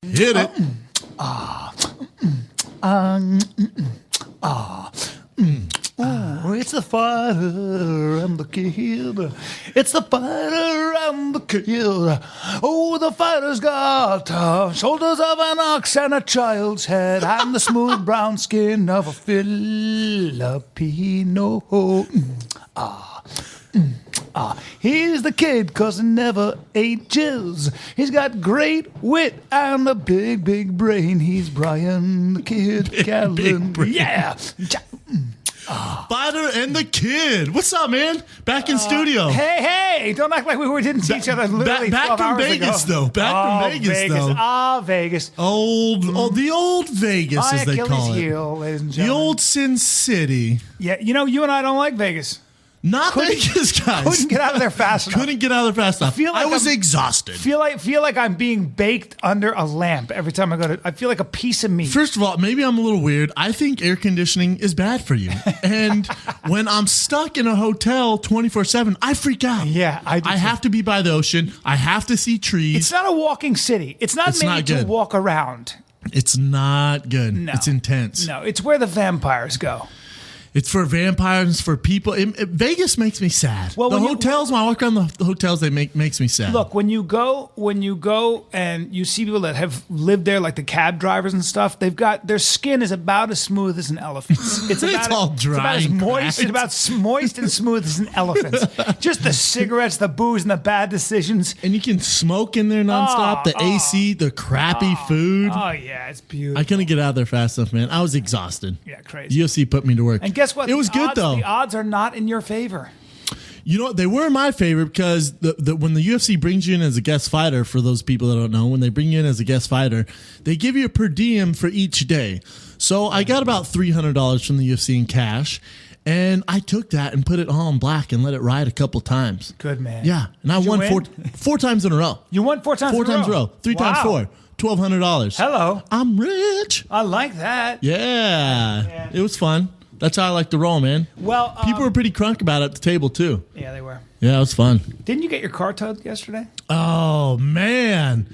Hit it. It's the fighter and the kid. It's the fighter and the kid. Oh, the fighter's got shoulders of an ox and a child's head and the smooth brown skin of a Filipino. He's the kid 'cause he never ate jizz. He's got great wit and a big, big brain. He's Brian the Kid Calvin. Yeah. Fighter and the Kid. What's up, man? Back in studio. Hey, don't act like we didn't see each other literally back 12 from hours Vegas, ago. though. Back from Vegas, though. Vegas. The old Vegas, My as they Achilles call it. heel, ladies and The gentlemen. old Sin City. Yeah, you and I don't like Vegas. Not Vegas, guys. Couldn't get out of there fast enough. Couldn't get out of there fast enough. I was exhausted. Feel like I'm being baked under a lamp every time I go to. I feel like a piece of meat. First of all, maybe I'm a little weird. I think air conditioning is bad for you. And when I'm stuck in a hotel 24/7, I freak out. Yeah, I do too. have to be by the ocean. I have to see trees. It's not a walking city. It's not made to walk around. It's not good. No. It's intense. No, it's where the vampires go. It's for vampires, for people. Vegas makes me sad. Well, the hotels, when I walk around the hotels, they makes me sad. Look, when you go and you see people that have lived there, like the cab drivers and stuff, their skin is about as smooth as an elephant's. It's all dry It's about as and moist. It's about moist and smooth as an elephant's. Just the cigarettes, the booze, and the bad decisions. And you can smoke in there nonstop. The AC, the crappy food. Oh yeah, it's beautiful. I couldn't get out of there fast enough, man. I was exhausted. Yeah, crazy. UFC put me to work. And guess what? It was good though. The odds are not in your favor. You know, they were in my favor because when the UFC brings you in as a guest fighter, for those people that don't know, when they bring you in as a guest fighter, they give you a per diem for each day. So I got about $300 from the UFC in cash, and I took that and put it all in black and let it ride a couple times. Good man. Yeah, and I won four times in a row. You won four times in a row? 3 times 4. $1,200. Hello. I'm rich. I like that. Yeah. It was fun. That's how I like to roll, man. Well, people were pretty crunk about it at the table, too. Yeah, they were. Yeah, it was fun. Didn't you get your car towed yesterday? Oh, man.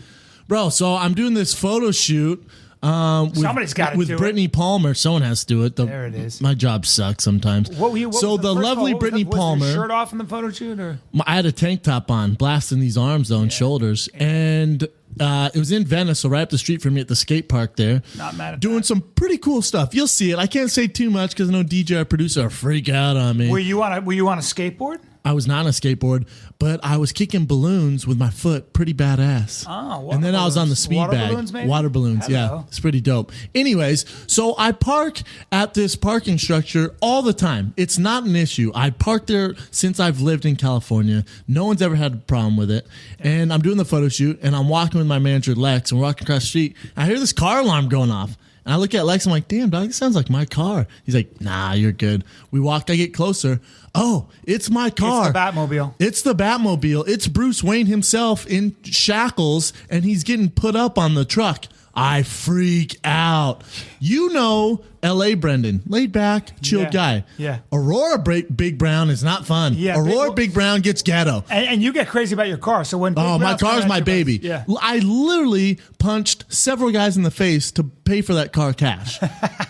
Bro, so I'm doing this photo shoot. Somebody's got to do it. With Brittany Palmer. Someone has to do it. There it is. My job sucks sometimes. What the lovely Brittany Palmer. Was your shirt off in the photo shoot? Or? I had a tank top on, blasting these arms, though, and shoulders. And it was in Venice, so right up the street from me at the skate park there. Not mad at doing that. some pretty cool stuff. You'll see it. I can't say too much because I know DJ, our producer, will freak out on me. Were you on a skateboard? I was not on a skateboard, but I was kicking balloons with my foot, pretty badass. Oh, and then I was on the speed bag. Balloons, maybe? Water balloons, Hello. yeah. It's pretty dope. Anyways, so I park at this parking structure all the time. It's not an issue. I parked there since I've lived in California. No one's ever had a problem with it. And I'm doing the photo shoot, and I'm walking with my manager, Lex, and we're walking across the street. I hear this car alarm going off. And I look at Lex, I'm like, damn, dog, this sounds like my car. He's like, nah, you're good. We walk, I get closer. Oh, it's my car. It's the Batmobile. It's the Batmobile. It's Bruce Wayne himself in shackles, and he's getting put up on the truck. I freak out. You know L.A. Brendan, laid back, chilled guy. Yeah. Aurora Big Brown is not fun. Yeah, Aurora Big Brown gets ghetto. And you get crazy about your car. So when my car's my baby. Yeah. I literally punched several guys in the face to pay for that car cash.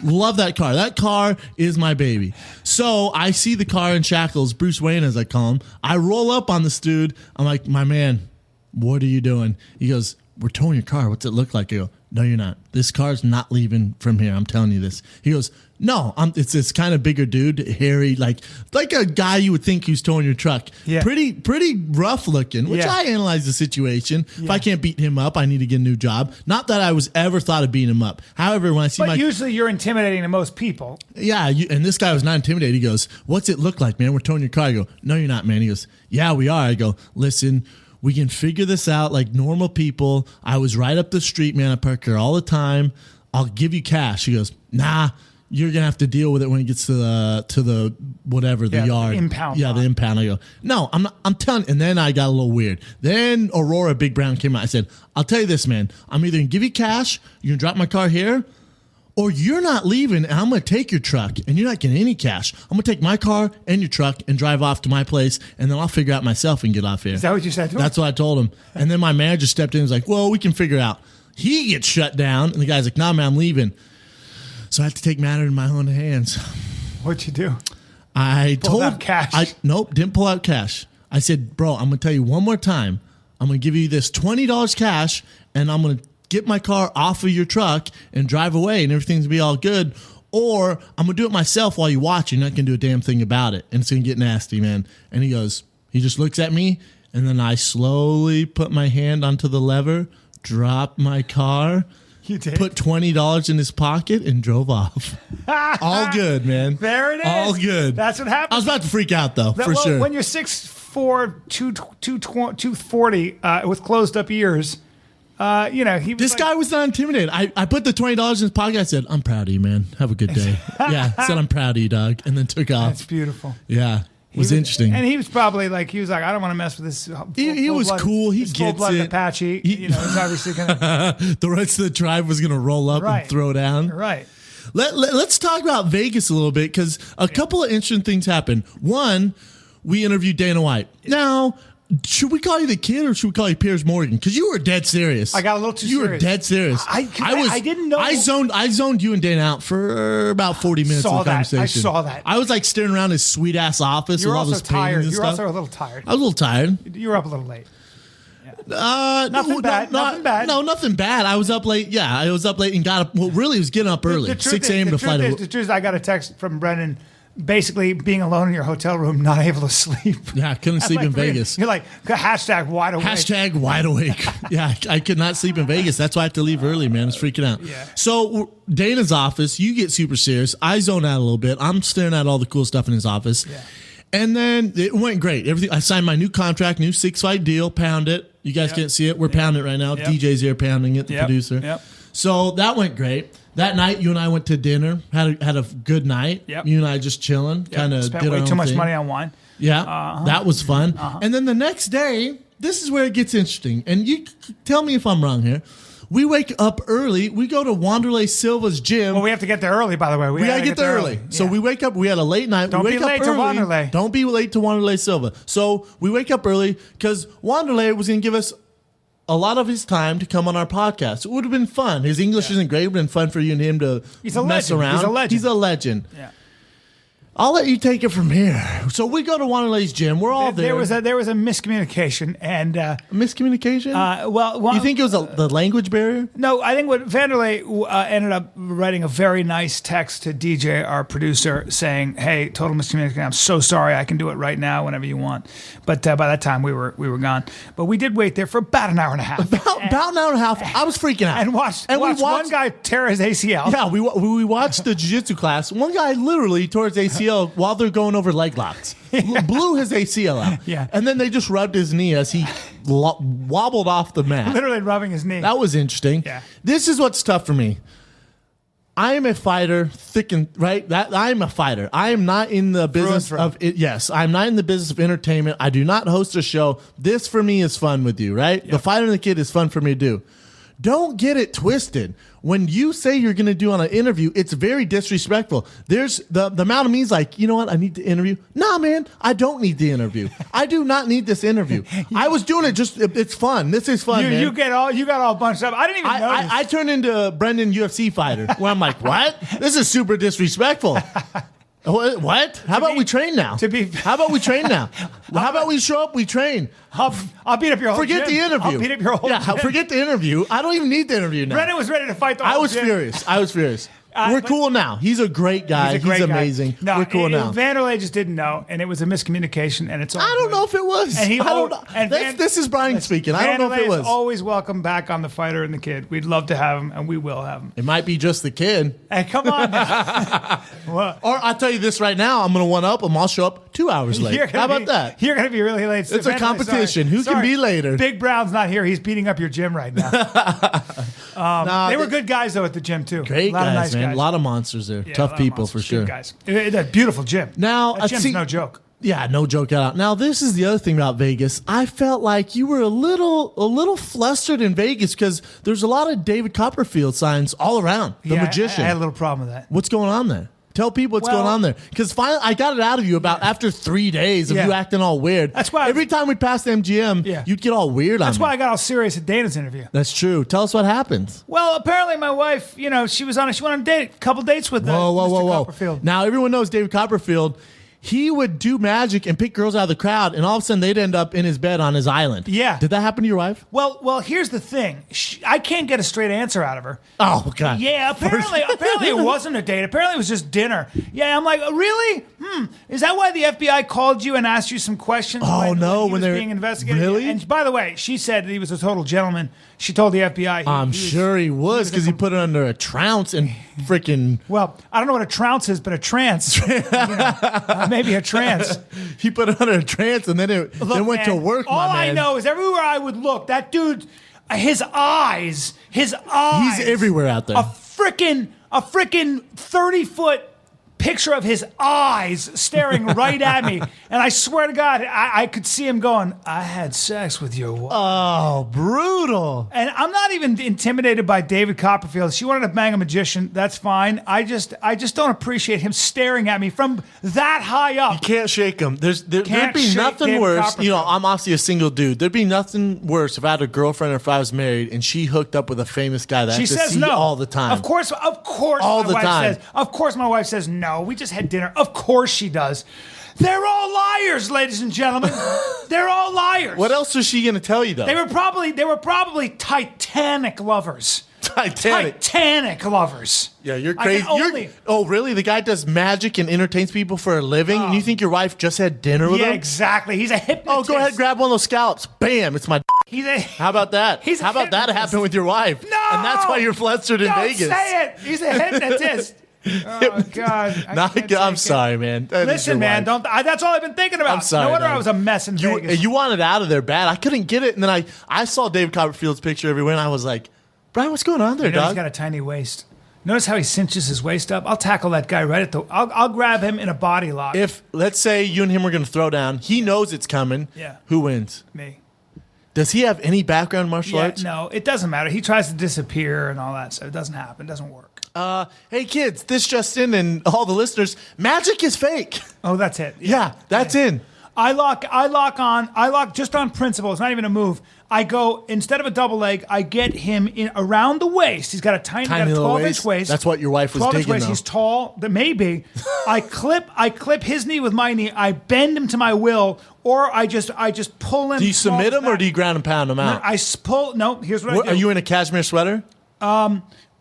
Love that car. That car is my baby. So I see the car in shackles, Bruce Wayne as I call him. I roll up on this dude. I'm like, my man, what are you doing? He goes, we're towing your car. What's it look like? I go, no, you're not. This car's not leaving from here. I'm telling you this. He goes, no, it's this kind of bigger dude, hairy, like a guy you would think who's towing your truck. Yeah. Pretty rough looking, which I analyze the situation. Yeah. If I can't beat him up, I need to get a new job. Not that I was ever thought of beating him up. However, when I see usually you're intimidating to most people. Yeah, and this guy was not intimidated. He goes, what's it look like, man? We're towing your car. I go, no, you're not, man. He goes, yeah, we are. I go, listen, we can figure this out like normal people. I was right up the street, man. I park here all the time. I'll give you cash. He goes, nah, you're going to have to deal with it when it gets to the whatever, the yard. The impound. Yeah, the impound. I go, no, I'm telling. And then I got a little weird. Then Aurora Big Brown came out. I said, I'll tell you this, man. I'm either going to give you cash, you're going to drop my car here, or you're not leaving, and I'm going to take your truck, and you're not getting any cash. I'm going to take my car and your truck and drive off to my place, and then I'll figure out myself and get off here. Is that what you said to him? That's what I told him. And then my manager stepped in and was like, well, we can figure it out. He gets shut down, and the guy's like, nah, man, I'm leaving. So I had to take matter in my own hands. What'd you do? I Pulled out cash? Nope, didn't pull out cash. I said, bro, I'm going to tell you one more time. I'm going to give you this $20 cash, and I'm going to get my car off of your truck and drive away, and everything's going to be all good. Or I'm going to do it myself while you watch. You're not going to do a damn thing about it. And it's going to get nasty, man. And he just looks at me. And then I slowly put my hand onto the lever, dropped my car, You did? put $20 in his pocket, and drove off. All good, man. There it is. All good. That's what happens. I was about to freak out, though, for sure. When you're 6'4", 240 with closed up ears, he was This guy was not intimidated. I put the $20 in his pocket. I said, I'm proud of you, man. Have a good day. Yeah, I said, I'm proud of you, dog. And then took off. That's beautiful. Yeah. It was interesting. And he was probably like, I don't want to mess with this. He was cool. He gets full-blooded it. Apache. He's obviously going to. The rest of the tribe was going to roll up and throw down. Right. Let's talk about Vegas a little bit because a couple of interesting things happened. One, we interviewed Dana White. Now, should we call you the kid or should we call you Piers Morgan? Because you were dead serious. I got a little too serious. You were serious. dead serious. I didn't know. I zoned you and Dana out for about 40 minutes of the conversation. I saw that. I was like staring around his sweet ass office with all those paintings and You were stuff. also a little tired. I was a little tired. You were up a little late. Nothing bad. Nothing bad. No, nothing bad. I was up late. Yeah, I was up late and got up. Well, really, was getting up early. 6 a.m. to fly to. The truth is, I got a text from Brendan, basically being alone in your hotel room, not able to sleep. Yeah, I couldn't sleep in Vegas. You're like, hashtag wide awake. Hashtag wide awake. Yeah, I could not sleep in Vegas. That's why I had to leave early, man. I was freaking out. Yeah. So Dana's office, you get super serious. I zone out a little bit. I'm staring at all the cool stuff in his office. Yeah. And then it went great. Everything. I signed my new contract, new 6-fight deal, pound it. You guys can't see it. We're pounding it right now. DJ's here pounding it, the producer. Yep. So that went great. That night, you and I went to dinner, had a good night. Yep. You and I just chilling, kind of spent did way our too own much thing. money on wine. Yeah, that was fun. And then the next day, this is where it gets interesting. And you tell me if I'm wrong here. We wake up early. We go to Wanderlei Silva's gym. Well, we have to get there early, by the way. We got to get there early. So we wake up. We had a late night. Don't we wake be late up to early. Wanderlei. Don't be late to Wanderlei Silva. So we wake up early because Wanderlei was going to give us a lot of his time to come on our podcast. It would have been fun. His English isn't great. It would have been fun for you and him to mess around. He's a legend. He's a legend. Yeah. I'll let you take it from here. So we go to Wanderlei's gym. We're all there. There was a miscommunication and miscommunication. Well, you think it was the language barrier? No, I think what Vanderlei ended up writing a very nice text to DJ, our producer, saying, "Hey, total miscommunication. I'm so sorry. I can do it right now, whenever you want." But by that time, we were gone. But we did wait there for about an hour and a half. About an hour and a half. I was freaking out and watched one guy tear his ACL. Yeah, we watched the jiu-jitsu class. One guy literally tore his ACL while they're going over leg locks. Blew his ACL out. Yeah. And then they just rubbed his knee as he wobbled off the mat. Literally rubbing his knee. That was interesting. Yeah. This is what's tough for me. I am a fighter, I am a fighter. I am not in the business of it. Yes, I'm not in the business of entertainment. I do not host a show. This for me is fun with you, right? Yep. The fighter and the kid is fun for me to do. Don't get it twisted. When you say you're going to do on an interview, it's very disrespectful. There's the amount of me's like, you know what? I need to interview. Nah, man, I don't need the interview. I do not need this interview. I was doing it it's fun. This is fun, man. You got all bunched up. I didn't even notice. I turned into Brendan UFC fighter where I'm like, what? This is super disrespectful. What? How about we train now? How about we train now? How about we show up? We train. I'll beat up your whole Forget gym. the interview. I'll beat up your whole gym. Forget the interview. I don't even need the interview now. Brendan was ready to fight the whole gym. I was furious. We're cool now. He's a great guy. He's amazing. No, we're cool now. Vanderlei just didn't know, and it was a miscommunication, and it's all I don't know if it was. And I don't know. This is Brian speaking. I don't know if it was. Vanderlei is always welcome back on The Fighter and the Kid. We'd love to have him, and we will have him. It might be just the kid. Hey, come on now. Or I'll tell you this right now. I'm going to one up him. I'll show up 2 hours late. How about that? You're going to be really late. It's a competition. Who can be later? Big Brown's not here. He's beating up your gym right now. They were good guys, though, at the gym, too. Great guys, man. A lot of monsters there. Yeah, tough people, for sure. Good guys. That beautiful gym. Now, that gym's no joke. Yeah, no joke at all. Now, this is the other thing about Vegas. I felt like you were a little flustered in Vegas because there's a lot of David Copperfield signs all around. The magician. I had a little problem with that. What's going on there? Tell people what's going on there. Because finally, I got it out of you after 3 days of you acting all weird. That's why every time we passed MGM, you'd get all weird on me. That's why I got all serious at Dana's interview. That's true. Tell us what happened. Well, apparently my wife, she went on a couple dates with Mr. Copperfield. Now everyone knows David Copperfield. He would do magic and pick girls out of the crowd, and all of a sudden they'd end up in his bed on his island. Yeah. Did that happen to your wife? Well, here's the thing. I can't get a straight answer out of her. Oh, God. Yeah, apparently it wasn't a date. Apparently it was just dinner. Yeah, I'm like, really? Is that why the FBI called you and asked you some questions? Oh, no. When they're being investigated? Really? And by the way, she said that he was a total gentleman. She told the FBI. I'm sure he was because he put it under a trounce and freaking. Well, I don't know what a trounce is, but a trance. Maybe a trance. He put it under a trance and then it went to work. All I know is everywhere I would look, that dude, his eyes. He's everywhere out there. A freaking 30-foot picture of his eyes staring right at me. And I swear to God, I could see him going, I had sex with your wife. Oh, brutal. And I'm not even intimidated by David Copperfield. She wanted to bang a magician. That's fine. I just don't appreciate him staring at me from that high up. You can't shake him. There'd be nothing David worse. I'm obviously a single dude. There'd be nothing worse if I had a girlfriend or if I was married and she hooked up with a famous guy that I see no all the time. Of course. All the time. Of course, my wife says no. We just had dinner. Of course she does. They're all liars, ladies and gentlemen. They're all liars. What else was she going to tell you, though? They were probably Titanic lovers. Titanic lovers. Yeah, you're crazy. Oh, really? The guy does magic and entertains people for a living? And you think your wife just had dinner with him? Yeah, exactly. He's a hypnotist. Oh, go ahead, grab one of those scallops. Bam, it's my How about that? How about that happen with your wife? No! And that's why you're flustered in Vegas. Don't say it. He's a hypnotist. Oh, God. I'm sorry, man. Listen, man. That's all I've been thinking about. I'm sorry. No wonder I was a mess in Vegas. You wanted out of there bad. I couldn't get it. And then I saw David Copperfield's picture everywhere, and I was like, Brian, what's going on there, dog? He's got a tiny waist. Notice how he cinches his waist up? I'll tackle that guy right at the... I'll grab him in a body lock. If, let's say, you and him were going to throw down, he knows it's coming. Yeah. Who wins? Me. Does he have any background in martial arts? No, it doesn't matter. He tries to disappear and all that stuff. It doesn't happen. It doesn't work. Hey, kids, this just in and all the listeners, magic is fake. Oh, that's it. Yeah, that's in. I lock just on principle. It's not even a move. I go, instead of a double leg, I get him in around the waist. He's got a tiny 12-inch waist. That's what your wife was digging, though. He's tall. Maybe. I clip his knee with my knee. I bend him to my will, or I just pull him. Do you submit him or do you ground and pound him out? No, here's what I do. Are you in a cashmere sweater?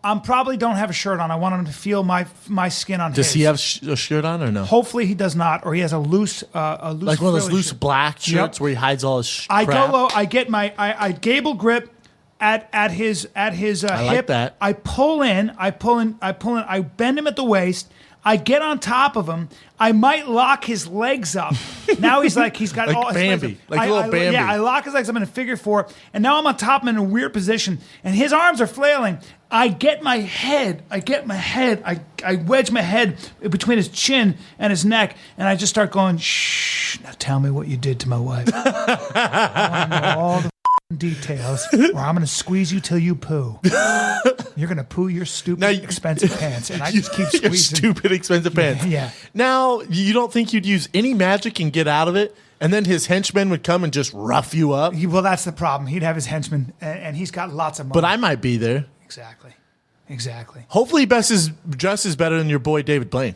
I probably don't have a shirt on. I want him to feel my skin on his. Does he have a shirt on or no? Hopefully he does not, or he has a loose like one of those loose shirt. black shirts where he hides all his I crap. go low. I get I gable grip at his hip. Like that. I pull in. I bend him at the waist. I get on top of him. I might lock his legs up. Now he's got like all his Bambi, legs up. like little Bambi. Yeah, I lock his legs up in a figure four, and now I'm on top of him in a weird position, and his arms are flailing. I wedge my head between his chin and his neck, and I just start going, shh, now tell me what you did to my wife. I want to know all the details, or I'm going to squeeze you till you poo. You're going to poo your stupid, expensive pants, and I just keep squeezing. Your stupid, expensive pants. Yeah. Now, you don't think you'd use any magic and get out of it? And then his henchmen would come and just rough you up? Well, that's the problem. He'd have his henchmen, and he's got lots of money. But I might be there. Exactly. Hopefully, Bess is dresses better than your boy David Blaine.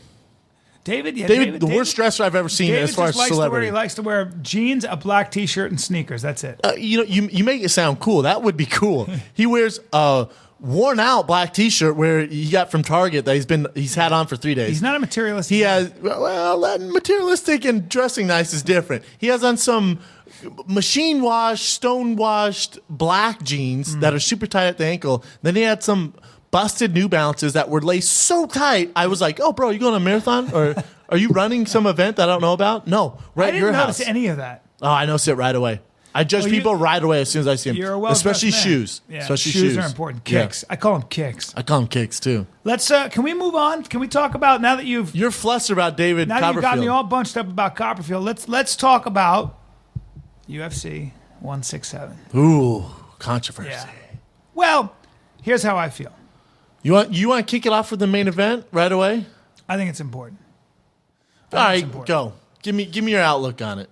David, the worst dresser I've ever seen as far as celebrity. He likes to wear jeans, a black T-shirt, and sneakers. That's it. You make it sound cool. That would be cool. He wears a worn out black T-shirt where he got from Target that he's had on for 3 days. He's not a materialist. He has materialistic and dressing nice is different. He has on some machine washed, stone washed black jeans that are super tight at the ankle. Then he had some busted New Balances that were laced so tight. I was like, "Oh, bro, you going on a marathon or are you running some event that I don't know about?" No, right at your house. I didn't notice any of that. Oh, I notice it right away. I judge people right away as soon as I see them. You're a well-dressed especially man. shoes. Yeah, especially shoes are important. Kicks. Yeah. I call them kicks. I call them kicks too. Let's. Can we move on? Can we talk about now that you're flustered about David Copperfield? Now you've got me all bunched up about Copperfield. Let's talk about UFC 167. Ooh, controversy. Yeah. Well, here's how I feel. You want to kick it off with the main event right away? I think it's important. All right, go. Give me your outlook on it.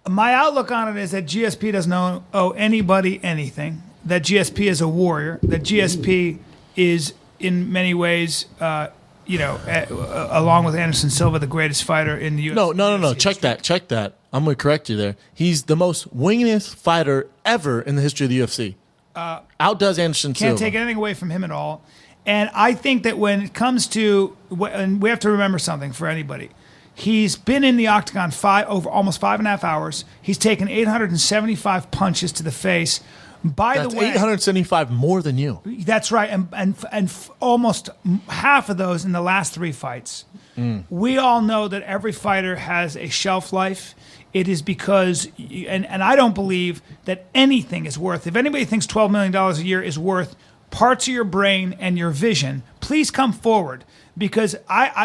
My outlook on it is that GSP doesn't owe anybody anything. That GSP is a warrior. That GSP is, in many ways, along with Anderson Silva, the greatest fighter in the UFC. No. Check that. I'm going to correct you there. He's the most winningest fighter ever in the history of the UFC. Outdoes Anderson Silva. Can't take anything away from him at all. And I think that when it comes to, and we have to remember something for anybody. He's been in the octagon almost 5.5 hours. He's taken 875 punches to the face. That's the way, 875 more than you. That's right, and almost half of those in the last 3 fights. We all know that every fighter has a shelf life. It is because, and I don't believe that anything is worth. If anybody thinks $12 million a year is worth parts of your brain and your vision, please come forward. Because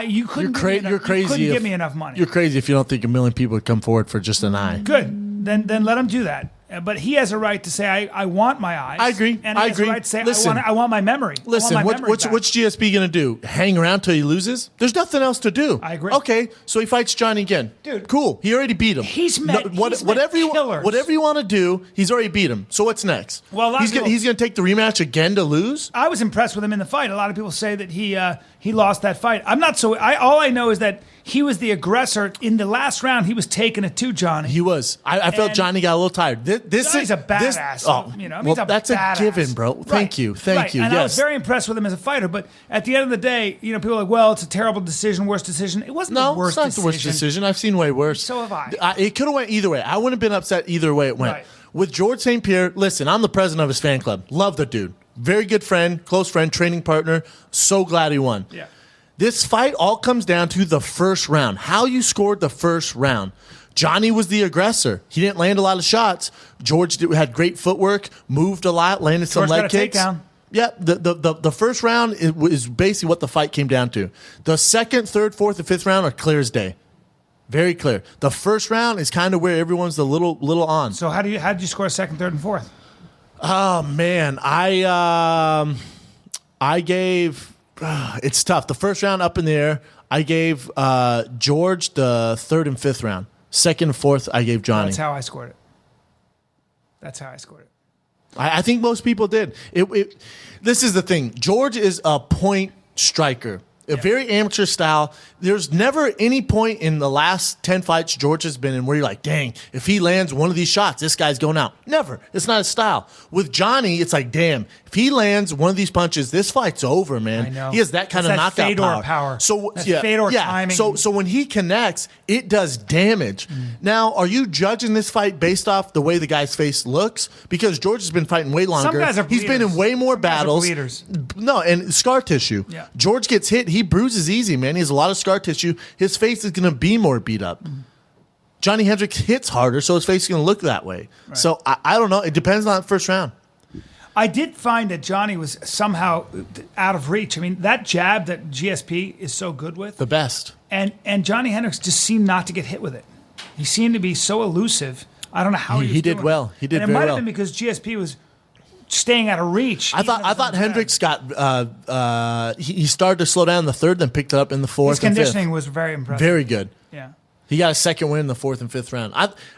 you couldn't give me enough money. You're crazy if you don't think 1 million people would come forward for just an eye. Good. Then let him do that. But he has a right to say, I want my eyes. I agree. And he has a right to say, I want my memory. Listen, what's GSP going to do? Hang around till he loses? There's nothing else to do. I agree. Okay, so he fights Johnny again. Dude. Cool. He already beat him. Whatever you want to do, he's already beat him. So what's next? Well, he's going to take the rematch again to lose? I was impressed with him in the fight. A lot of people say that he lost that fight. I'm not so. All I know is that he was the aggressor. In the last round, he was taking it to Johnny. He was. I felt Johnny got a little tired. Johnny's a badass. That's a given, bro. Thank you. And yes. I was very impressed with him as a fighter. But at the end of the day, people are like, well, it's a terrible decision, worst decision. It wasn't the worst decision. No, it's not the worst decision. I've seen way worse. So have I. It could have went either way. I wouldn't have been upset either way it went. Right. With George St. Pierre, listen, I'm the president of his fan club. Love the dude. Very good friend, close friend, training partner. So glad he won. Yeah. This fight all comes down to the first round. How you scored the first round. Johnny was the aggressor. He didn't land a lot of shots. George had great footwork, moved a lot, landed some leg kicks. Takedown. Yeah, the first round is basically what the fight came down to. The second, third, fourth, and fifth round are clear as day. Very clear. The first round is kind of where everyone's a little on. So how did you score second, third, and fourth? Oh man, I gave. It's tough. The first round up in the air, I gave George the third and fifth round. Second and fourth, I gave Johnny. That's how I scored it. I think most people did. This is the thing. George is a point striker. A very amateur style. There's never any point in the last 10 fights George has been in where you're like, dang, if he lands one of these shots, this guy's going out. Never. It's not his style. With Johnny, it's like, damn, if he lands one of these punches, this fight's over, man. I know. He has that kind of knockout Fedor power. So Fedor timing. So when he connects, it does damage. Now, are you judging this fight based off the way the guy's face looks? Because George has been fighting way longer. Some guys are He's been in way more battles. No, and scar tissue. Yeah. George gets hit. He bruises easy, man. He has a lot of scar tissue. His face is going to be more beat up. Johnny Hendricks hits harder, so his face is going to look that way. Right. So I don't know. It depends on the first round. I did find that Johnny was somehow out of reach. I mean, that jab that GSP is so good with. The best. And Johnny Hendricks just seemed not to get hit with it. He seemed to be so elusive. I don't know how he did well. He did very well. And it might have been because GSP was staying out of reach. I thought Hendricks got he started to slow down in the third, then picked it up in the fourth. His conditioning was very impressive. Very good. Yeah. He got a second win in the fourth and fifth round.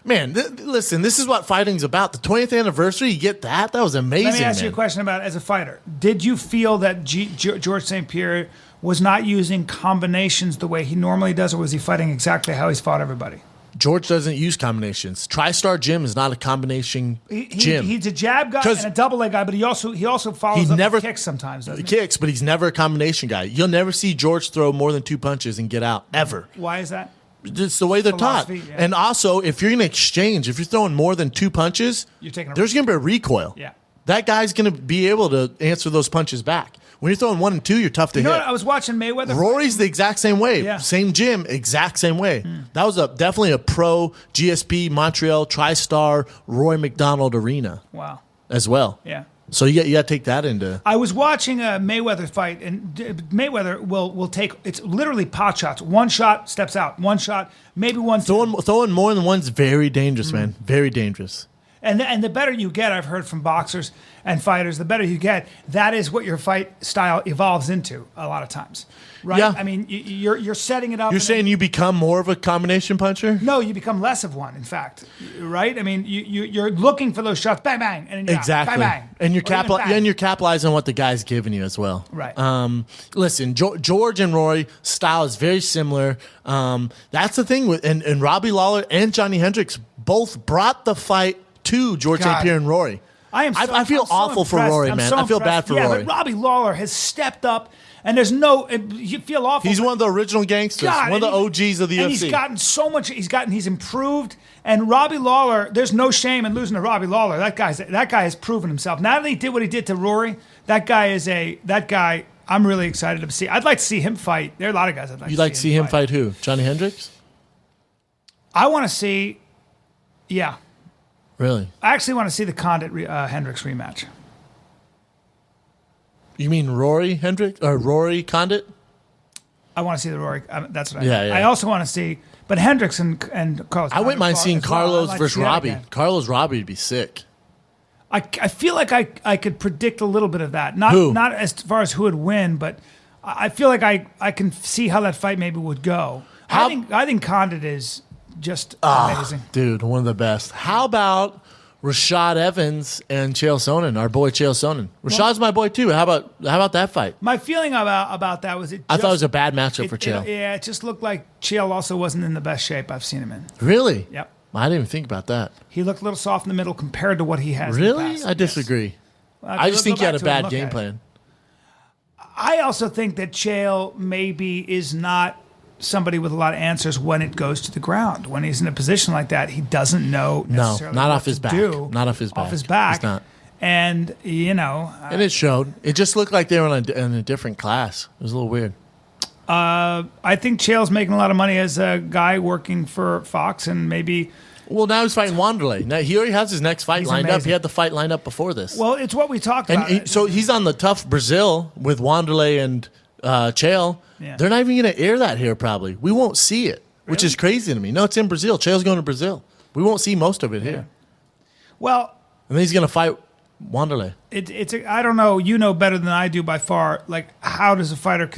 Listen, this is what fighting's about. The 20th anniversary, you get that? That was amazing. Let me ask you a question about as a fighter. Did you feel that George St. Pierre was not using combinations the way he normally does, or was he fighting exactly how he's fought everybody? George doesn't use combinations. TriStar Gym is not a combination gym. He's a jab guy and a double leg guy, but he also follows up with kicks sometimes. Doesn't he? Kicks, but he's never a combination guy. You'll never see George throw more than 2 punches and get out, ever. Why is that? It's the way they're taught. Yeah. And also, if you're going to exchange, if you're throwing more than 2 punches, there's going to be a recoil. Yeah. That guy's going to be able to answer those punches back. When you're throwing 1 and 2, you're tough to hit. You know what? I was watching Mayweather. Rory's the exact same way. Yeah. Same gym, exact same way. That was definitely a pro GSP Montreal TriStar Roy McDonald arena. Wow. As well. Yeah. So you got to take that into. I was watching a Mayweather fight, and Mayweather will take. It's literally pot shots. One shot, steps out. One shot, maybe one. Throwing more than one's very dangerous, man. Very dangerous. And the better you get, I've heard from boxers and fighters, the better you get, that is what your fight style evolves into a lot of times, right? Yeah. I mean, you're setting it up. You're saying you become more of a combination puncher? No, you become less of one, in fact, right? I mean, you're looking for those shots, bang, bang, and then you're Exactly. out, bang, bang. And Or you're capitalizing on what the guy's giving you as well. Right. Listen, George and Rory style is very similar. That's the thing with and Robbie Lawler and Johnny Hendricks both brought the fight to George God. St. Pierre and Rory. I feel awful for Rory, man. I feel bad for Rory. But Robbie Lawler has stepped up, and there's no. You feel awful. He's one of the original gangsters, God, one of the OGs of the and UFC. He's gotten so much. He's improved. And Robbie Lawler, there's no shame in losing to Robbie Lawler. That guy has proven himself. Now that he did what he did to Rory, that guy. I'm really excited to see. I'd like to see him fight. There are a lot of guys I'd like. You'd like to see him fight who? Johnny Hendricks? I want to see. Yeah. Really? I actually want to see the Condit Hendricks rematch. You mean Rory Hendricks or Rory Condit? I want to see the Rory. That's what I Yeah, mean. yeah. I also want to see, but Hendricks and Carlos. I wouldn't mind seeing as well. I'd Carlos like to versus see that Robbie. again. Carlos Robbie would be sick. I feel like I could predict a little bit of that. Who? Not as far as who would win, but I feel like I can see how that fight maybe would go. I think Condit is just amazing. Dude, one of the best. How about Rashad Evans and Chael Sonnen, our boy Chael Sonnen? Rashad's my boy too. How about that fight? My feeling about that was I thought it was a bad matchup for Chael. Yeah, it just looked like Chael also wasn't in the best shape I've seen him in. Really? Yep. I didn't even think about that. He looked a little soft in the middle compared to what he has. Really? In the past. I disagree. Yes. I just think he had a bad game plan. I also think that Chael maybe is not somebody with a lot of answers when it goes to the ground. When he's in a position like that, he doesn't know necessarily not what off his to back. do. Not off his back. Off his back. He's not. And, And it showed. It just looked like they were in a different class. It was a little weird. I think Chael's making a lot of money as a guy working for Fox, and maybe. Well, now he's fighting Wanderlei. Now he already has his next fight lined up. amazing. He had the fight lined up before this. Well, it's what we talked about. So he's on the tough Brazil with Wanderlei and Chael. Yeah. They're not even going to air that here probably. We won't see it, which is crazy to me. No, it's in Brazil. Chael's going to Brazil. We won't see most of it here. Well, And then he's going to fight Wanderlei. I don't know. You know better than I do by far. Like, how does a fighter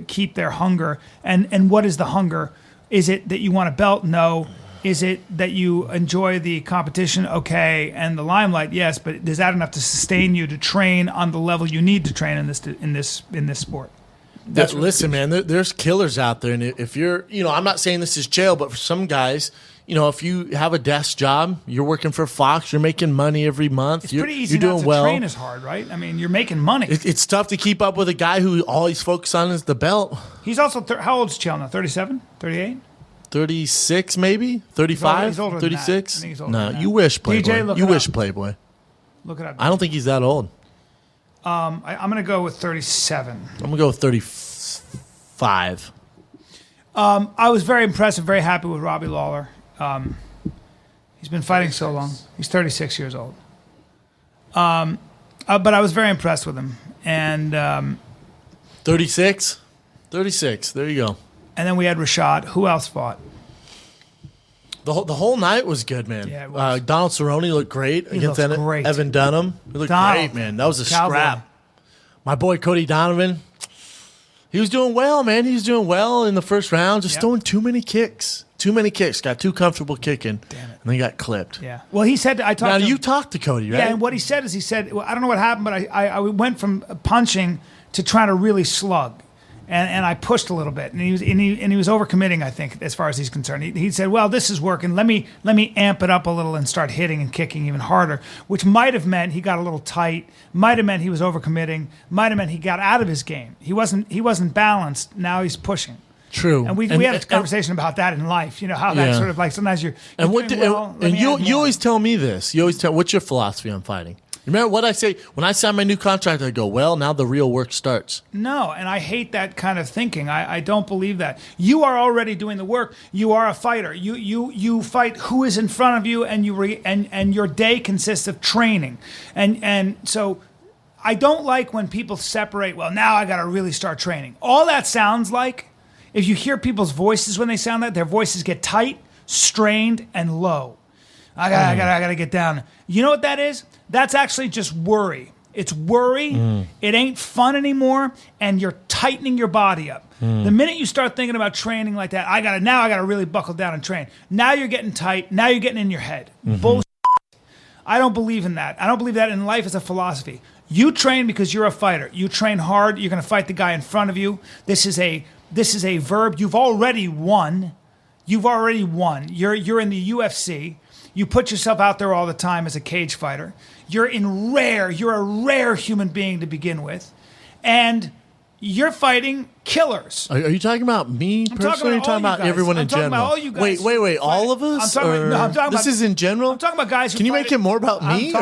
keep their hunger? And what is the hunger? Is it that you want a belt? No. Is it that you enjoy the competition? Okay. And the limelight? Yes. But is that enough to sustain you to train on the level you need to train in this sport? Listen, man, there's killers out there. And if you're, I'm not saying this is Chael, but for some guys, if you have a desk job, you're working for Fox, you're making money every month. It's pretty easy you're doing not to well. train as hard, right? I mean, you're making money. It's tough to keep up with a guy who all he's focused on is the belt. He's also, how old is Chael now? 37? 38? 36 maybe? 35? He's older than 36? that. I think he's older No, than that. you wish, Playboy. DJ, look You it wish, up. Playboy. Look it up. I don't think he's that old. I'm going to go with 37. I'm going to go with 35. I was very impressed and very happy with Robbie Lawler. He's been fighting so long. He's 36 years old. But I was very impressed with him. And 36? 36. There you go. and then we had Rashad. Who else fought? The whole night was good, man. Yeah, it was. Donald Cerrone looked great against looks great. Evan Dunham. He looked Donald. great, man. That was a Cowboy. scrap. My boy Cody Donovan, he was doing well, man. He was doing well in the first round, just Yep. throwing too many kicks. Too many kicks. Got too comfortable kicking. Damn it. And then got clipped. Yeah. Well, he said, I talked Now, to him. you talked to Cody, right? Yeah, and what he said is well, I don't know what happened, but I went from punching to trying to really slug. And I pushed a little bit, and he was overcommitting, I think, as far as he's concerned. He said, "Well, this is working. Let me amp it up a little and start hitting and kicking even harder," which might have meant he got a little tight. Might have meant he was overcommitting. Might have meant he got out of his game. He wasn't balanced. Now he's pushing. True. And we had a conversation about that in life. You know how that Yeah. sort of like sometimes you're And what? doing well, let And me you add you more. always tell me this. You always tell. What's your philosophy on fighting? Remember what I say when I sign my new contract? I go, well, now the real work starts. No, and I hate that kind of thinking. I don't believe that. You are already doing the work. You are a fighter. You fight who is in front of you, and and your day consists of training. And so I don't like when people separate, well, now I got to really start training. All that sounds like, if you hear people's voices when they sound that, their voices get tight, strained, and low. I gotta get down. You know what that is? That's actually just worry. It's worry. It ain't fun anymore, and you're tightening your body up. The minute you start thinking about training like that, I gotta really buckle down and train. Now you're getting tight. Now you're getting in your head. Bullshit. I don't believe in that. I don't believe that in life as a philosophy. You train because you're a fighter. You train hard. You're going to fight the guy in front of you. This is a verb. You've already won. You've already won. You're in the UFC. You put yourself out there all the time as a cage fighter. You're a rare human being to begin with. And you're fighting killers. Are you talking about me personally? Or are you talking about everyone in general? I'm talking about all you guys. Wait. All of us? I'm talking about, this is in general? I'm talking about guys who Can you make it more about me? This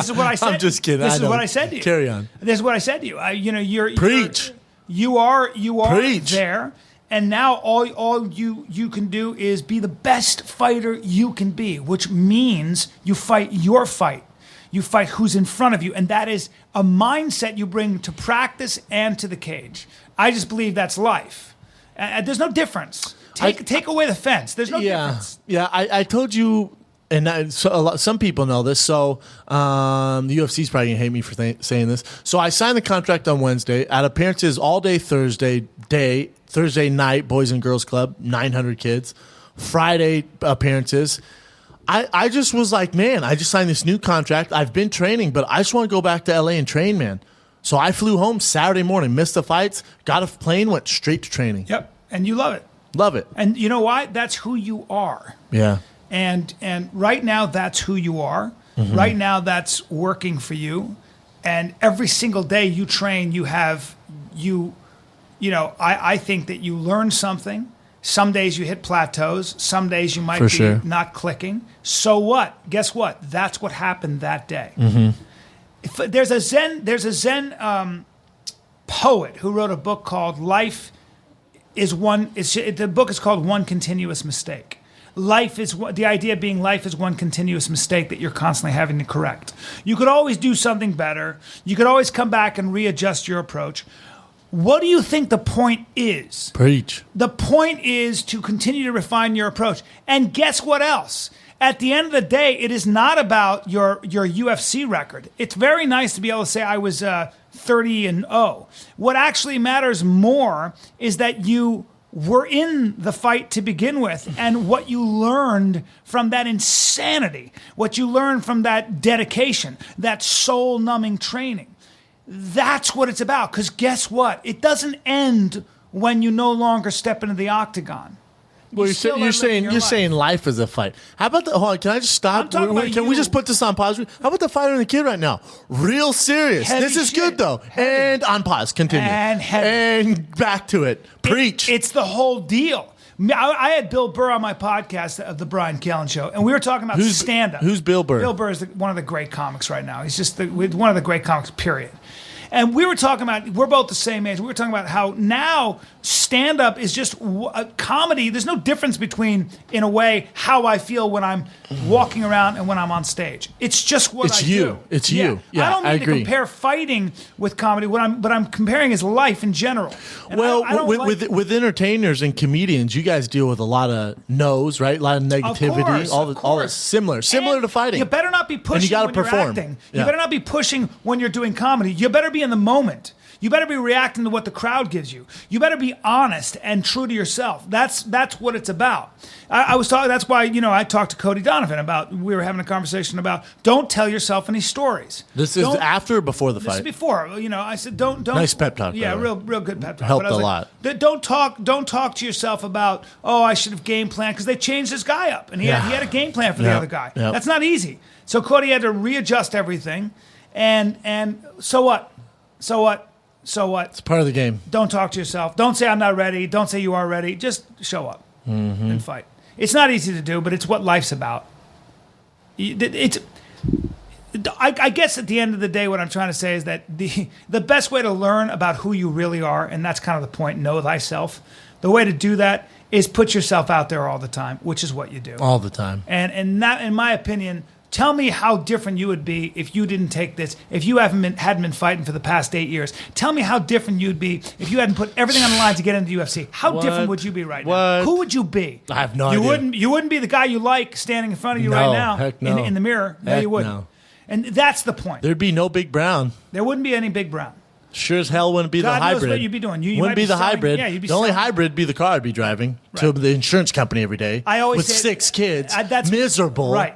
is what I said. I'm just kidding. This is what I said to you. Carry on. This is what I said to you. You're Preach. You are Preach. there. And now all you can do is be the best fighter you can be, which means you fight your fight. You fight who's in front of you, and that is a mindset you bring to practice and to the cage. I just believe that's life. There's no difference. Take away the fence. There's no difference. Yeah, I told you, and some people know this, so the UFC's probably going to hate me for saying this. So I signed the contract on Wednesday. At appearances all day Thursday night, Boys and Girls Club, 900 kids. Friday appearances. I just was like, man, I just signed this new contract. I've been training, but I just want to go back to LA and train, man. So I flew home Saturday morning, missed the fights, got a plane, went straight to training. Yep, and you love it. Love it. And you know why? That's who you are. Yeah. And right now, that's who you are. Mm-hmm. Right now, that's working for you. And every single day you train, I think that you learn something. Some days you hit plateaus. Some days you might be not clicking. So what? Guess what? That's what happened that day. Mm-hmm. There's a Zen poet who wrote a book called "Life Is One." The book is called "One Continuous Mistake." The idea being life is one continuous mistake that you're constantly having to correct. You could always do something better. You could always come back and readjust your approach. What do you think the point is? Preach. The point is to continue to refine your approach. And guess what else? At the end of the day, it is not about your UFC record. It's very nice to be able to say I was 30-0. What actually matters more is that you were in the fight to begin with, and what you learned from that insanity, what you learned from that dedication, that soul-numbing training. That's what it's about. Because guess what? It doesn't end when you no longer step into the octagon. Well, you're saying life is a fight. How about hold on, can I just stop? Can we just put this on pause? How about the fighter and the kid right now? Real serious. This is good though. Heavy. And on pause. Continue. And back to it. Preach. It's the whole deal. I had Bill Burr on my podcast of the Brian Callen Show, and we were talking about stand-up. Who's Bill Burr? Bill Burr is one of the great comics right now. He's just one of the great comics, period. And we were talking about, we're both the same age, we were talking about how now stand-up is just a comedy. There's no difference between, in a way, how I feel when I'm walking around and when I'm on stage. It's just what I do. It's you. Yeah, I don't need to compare fighting with comedy. What I'm comparing is life in general. And with entertainers and comedians, you guys deal with a lot of no's, right? A lot of negativity, all this similar to fighting. You better not be pushing and you gotta when perform. You're acting. You better not be pushing when you're doing comedy. You better be in the moment. You better be reacting to what the crowd gives you. You better be honest and true to yourself. That's what it's about. I was talking. That's why I talked to Cody Donovan about. We were having a conversation about don't tell yourself any stories. This is after or before the fight? This is before. I said don't. Nice pep talk. Yeah, real good pep talk. Helped a lot. Don't talk to yourself about I should have game planned because they changed this guy up and he had a game plan for the other guy. Yep. That's not easy. So Cody had to readjust everything, and so what? So what? It's part of the game. Don't talk to yourself. Don't say I'm not ready. Don't say you are ready. Just show up and fight. It's not easy to do, but it's what life's about. I guess at the end of the day, what I'm trying to say is that the best way to learn about who you really are, and that's kind of the point, know thyself, the way to do that is put yourself out there all the time, which is what you do. All the time. And that, in my opinion, Tell me how different you would be if you didn't take this. If you hadn't been fighting for the past 8 years. Tell me how different you'd be if you hadn't put everything on the line to get into the UFC. How different would you be right now? Who would you be? I have no idea. You wouldn't be the guy you like standing in front of you right now heck no. in the mirror. No, heck you wouldn't. No. And that's the point. There'd be no Big Brown. There wouldn't be any Big Brown. Sure as hell wouldn't be God the hybrid. knows what you'd be doing. You wouldn't might be the selling, hybrid. Yeah, you'd be the only selling. hybrid would be the car I'd be driving to the insurance company every day. I always with say, 6 kids. That's miserable. Right.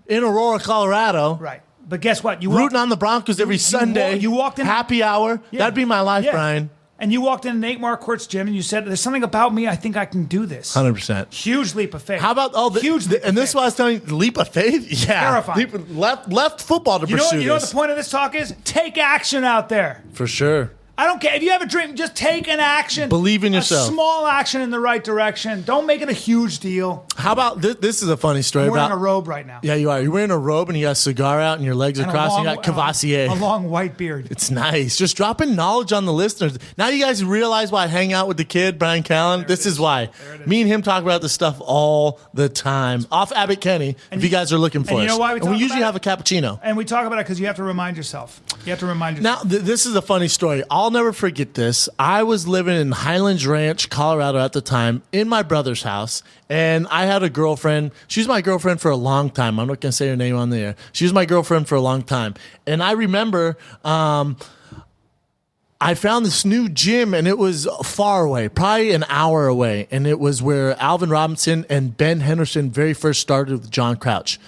In Aurora, Colorado. Right. But guess what? Rooting on the Broncos every Sunday. You walked in. Happy hour. Yeah. That'd be my life, Yeah. Brian. And you walked in Nate Marquardt's gym and you said, "There's something about me. I think I can do this." 100%. Huge leap of faith. How about huge leap and of this is faith. what I was telling you, leap of faith? Yeah. Terrifying. Left football to pursue You know what this. the point of this talk is? Take action out there. For sure. I don't care. If you have a dream, just take an action. Believe in yourself. A small action in the right direction. Don't make it a huge deal. How about this? This is a funny story. I'm wearing about a robe right now. Yeah, you are. You're wearing a robe and you got a cigar out and your legs are And a crossed. long- You got Cavassier. A long white beard. It's nice. Just dropping knowledge on the listeners. Now you guys realize why I hang out with the kid, Brian Callen. This is why. Me and him talk about this stuff all the time. Off Abbott Kenny, if you guys are looking for us. you know why we talk usually about have a cappuccino. And we talk about it because you have to remind yourself. You have to remind yourself. Now, this is a funny story. I'll never forget this. I was living in Highlands Ranch, Colorado at the time, in my brother's house, and I had a girlfriend. She was my girlfriend for a long time. I'm not going to say her name on the air. She was my girlfriend for a long time. And I remember I found this new gym, and it was far away, probably an hour away, and it was where Alvin Robinson and Ben Henderson very first started with John Crouch.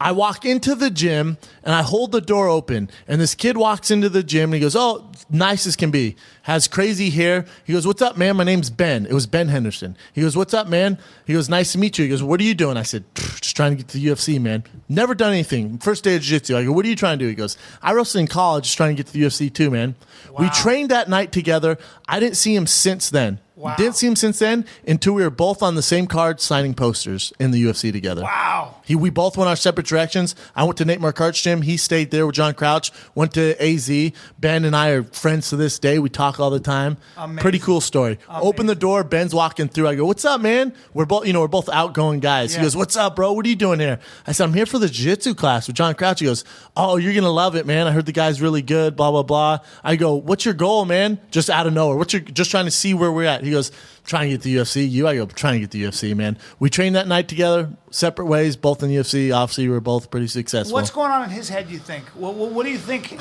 I walk into the gym and I hold the door open, and this kid walks into the gym and he goes, "Oh, nice as can be. Has crazy hair." He goes, "What's up, man? My name's Ben." It was Ben Henderson. He goes, "What's up, man?" He goes, "Nice to meet you." He goes, "What are you doing?" I said, "Just trying to get to the UFC, man. Never done anything. First day of jiu-jitsu." I go, "What are you trying to do?" He goes, "I wrestled in college, just trying to get to the UFC too, man." Wow. We trained that night together. I didn't see him since then. Wow. Didn't see him since then until we were both on the same card signing posters in the UFC together. Wow. We both went our separate directions. I went to Nate Marquardt's gym. He stayed there with John Crouch. Went to AZ. Ben and I are friends to this day. We talk all the time. Amazing. Pretty cool story. Open the door. Ben's walking through. I go, "What's up, man?" We're both outgoing guys. Yeah. He goes, "What's up, bro? What are you doing here?" I said, "I'm here for the jiu-jitsu class with John Crouch." He goes, "Oh, you're gonna love it, man. I heard the guy's really good. Blah blah blah." I go, "What's your goal, man?" Just out of nowhere. Just trying to see where we're at. He goes, "Trying to get the UFC." I go, "Trying to get the UFC, man." We trained that night together, separate ways, both in the UFC. Obviously, we were both pretty successful. What's going on in his head, you think? What do you think?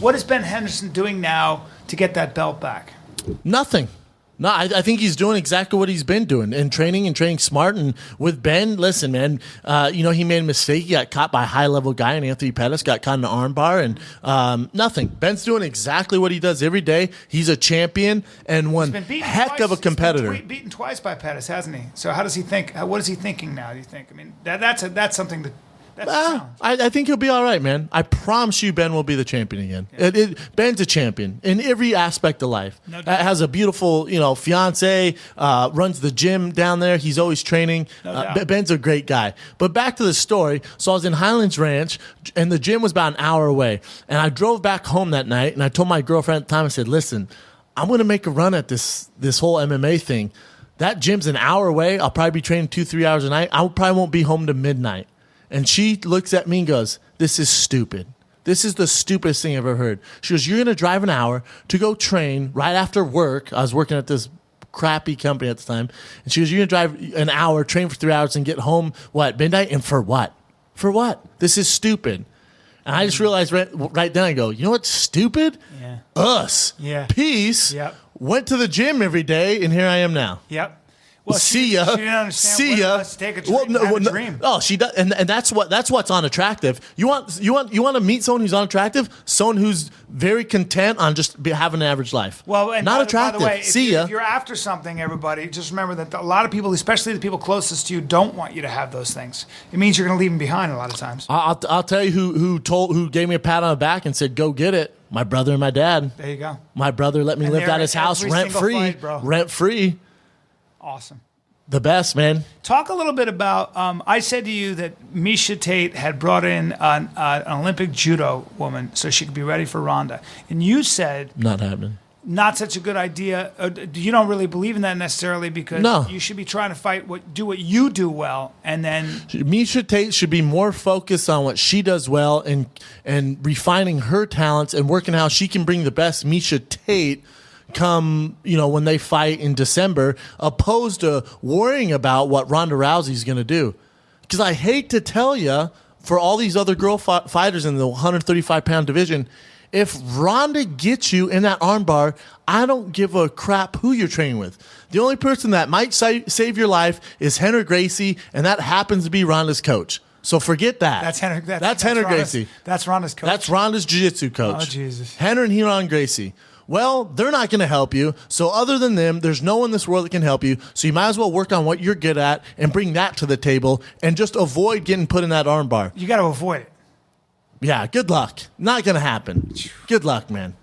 What is Ben Henderson doing now to get that belt back? Nothing. No, I think he's doing exactly what he's been doing and training smart. And with Ben, listen, man, he made a mistake. He got caught by a high-level guy, and Anthony Pettis got caught in an armbar, and nothing. Ben's doing exactly what he does every day. He's a champion and one heck of a competitor. He's been beaten twice by Pettis, hasn't he? So how does he think? What is he thinking now, do you think? I mean, that's something that... I think he'll be all right, man. I promise you Ben will be the champion again. Yeah. Ben's a champion in every aspect of life. No doubt. Has a beautiful, fiance, runs the gym down there. He's always training. No doubt. Ben's a great guy. But back to the story. So I was in Highlands Ranch, and the gym was about an hour away. And I drove back home that night, and I told my girlfriend at the time, I said, "Listen, I'm going to make a run at this whole MMA thing. That gym's an hour away. I'll probably be training 2-3 hours a night. I probably won't be home to midnight." And she looks at me and goes, "This is stupid. This is the stupidest thing I've ever heard." She goes, "You're going to drive an hour to go train right after work." I was working at this crappy company at the time. And she goes, "You're going to drive an hour, train for 3 hours, and get home, midnight? And for what? For what? This is stupid." And I just realized right then, I go, "You know what's stupid? Yeah. Us. Yeah. Peace. Yep. Went to the gym every day, and here I am now." Yep. Well, See ya. She didn't understand See what it ya. was to take a dream, have a dream. Oh, she does, and that's what's unattractive. You want to meet someone who's unattractive, someone who's very content on just having an average life. Well, and not By attractive. the way, See ya. If you're after something, everybody, just remember that a lot of people, especially the people closest to you, don't want you to have those things. It means you're going to leave them behind a lot of times. I'll tell you who gave me a pat on the back and said, "Go get it." My brother and my dad. There you go. My brother let me live at his house rent free. Fight, bro. Rent free. Awesome. The best, man. Talk a little bit about, I said to you that Misha Tate had brought in an Olympic judo woman so she could be ready for Ronda. And you said... Not happening. not such a good idea. You don't really believe in that necessarily because No. you should be trying to do what you do well, and then Misha Tate should be more focused on what she does well and refining her talents and working how she can bring the best Misha Tate come, when they fight in December, opposed to worrying about what Ronda Rousey's going to do. Because I hate to tell you, for all these other girl fighters in the 135-pound division, if Ronda gets you in that armbar, I don't give a crap who you're training with. The only person that might save your life is Henry Gracie, and that happens to be Ronda's coach. So forget that. That's Henry Gracie. That's Ronda's coach. That's Ronda's jiu-jitsu coach. Oh, Jesus. Henry and Hiron Gracie. Well, they're not going to help you. So other than them, there's no one in this world that can help you. So you might as well work on what you're good at and bring that to the table and just avoid getting put in that armbar. You got to avoid it. Yeah, good luck. Not going to happen. Good luck, man.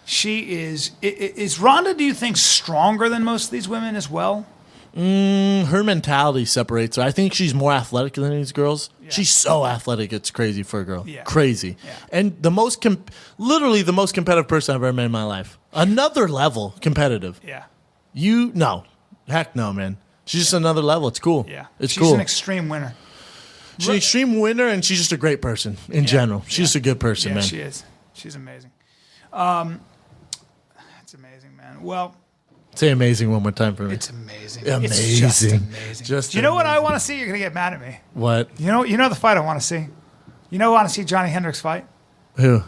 She is Ronda, do you think, stronger than most of these women as well? Her mentality separates her. I think she's more athletic than these girls. Yeah. She's so athletic, it's crazy for a girl. Yeah. Crazy. Yeah. And literally the most competitive person I've ever met in my life. Another level competitive. Yeah. No. Heck no, man. She's just another level. It's cool. Yeah. It's cool. She's an extreme winner. She's an extreme winner, and she's just a great person in general. She's just a good person, man. She is. She's amazing. It's amazing, man. Well, say amazing one more time for me. It's amazing. Amazing. It's just amazing. Just Do you know what I want to see? You're going to get mad at me. What? You know the fight I want to see? You know I want to see Johnny Hendricks fight? Who?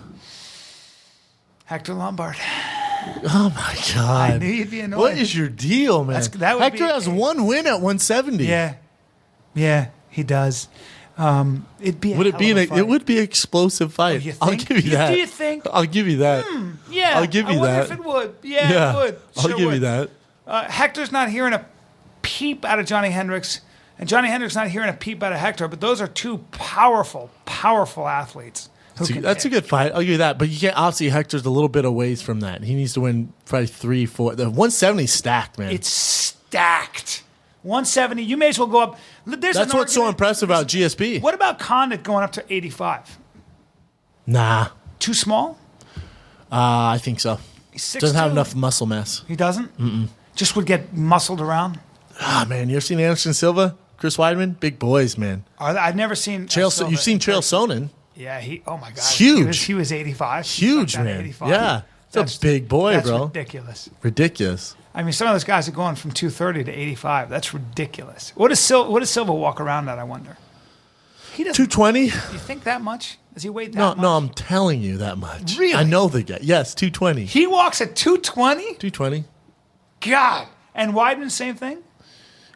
Hector Lombard. Oh, my God. I knew you'd be annoyed. What is your deal, man? Hector has one win at 170. Yeah, he does. It'd be. It would be an explosive fight. Oh, I'll give you that. Do you think? I'll give you that. Yeah, I'll give you I wonder that. if it would. Yeah, it would. I'll give you that. Hector's not hearing a peep out of Johnny Hendricks, and Johnny Hendricks not hearing a peep out of Hector. But those are two powerful athletes. That's a good fight. I'll give you that. But you can't. Obviously, Hector's a little bit of ways from that. He needs to win probably 3, 4. The 170 stacked, man. It's stacked. 170. You may as well go up. That's what's so impressive about GSP. What about Condit going up to 85? Nah. Too small? I think so. He's doesn't have enough muscle mass. He doesn't? Mm-mm. Just would get muscled around? Man, you ever seen Anderson Silva? Chris Weidman? Big boys, man. I've never seen... You've seen Chael Sonnen. Yeah, oh my God. It's huge. He was 85. Huge, man. 85. Yeah. That's a big boy, bro. Ridiculous. Ridiculous. I mean, some of those guys are going from 230 to 85. That's ridiculous. What does Silva walk around at, I wonder? He doesn't. 220? You think that much? Does he weigh that much? No, I'm telling you that much. Really? I know the guy. Yes, 220. He walks at 220? 220. God. And Weidman, same thing?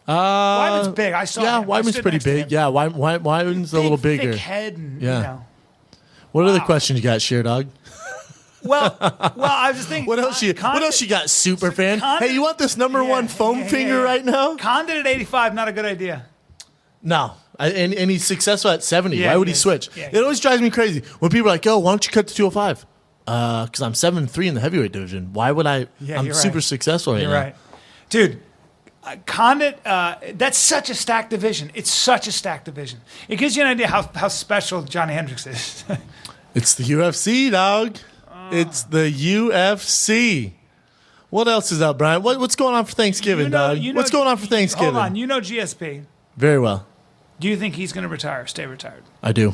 Weidman's big. I saw him. Weidman's pretty big. Yeah, Weidman's a little bigger. Thick head and, What other questions you got, Sherdog? Well, I was just thinking. What else you got, Superfan? Hey, you want this number one foam finger right now? Condit at 85, not a good idea. No. And he's successful at 70. Why would he switch? It always drives me crazy when people are like, why don't you cut to 205? Because I'm 7'3" in the heavyweight division. Why would I? I'm super successful right now. You're right. Dude, Condit, that's such a stacked division. It's such a stacked division. It gives you an idea how special Johnny Hendricks is. It's the UFC, dog. It's the UFC. What else is up, Brian? What's going on for Thanksgiving, dog? What's going on for Thanksgiving? Hold on. You know GSP. Very well. Do you think he's going to retire, stay retired? I do.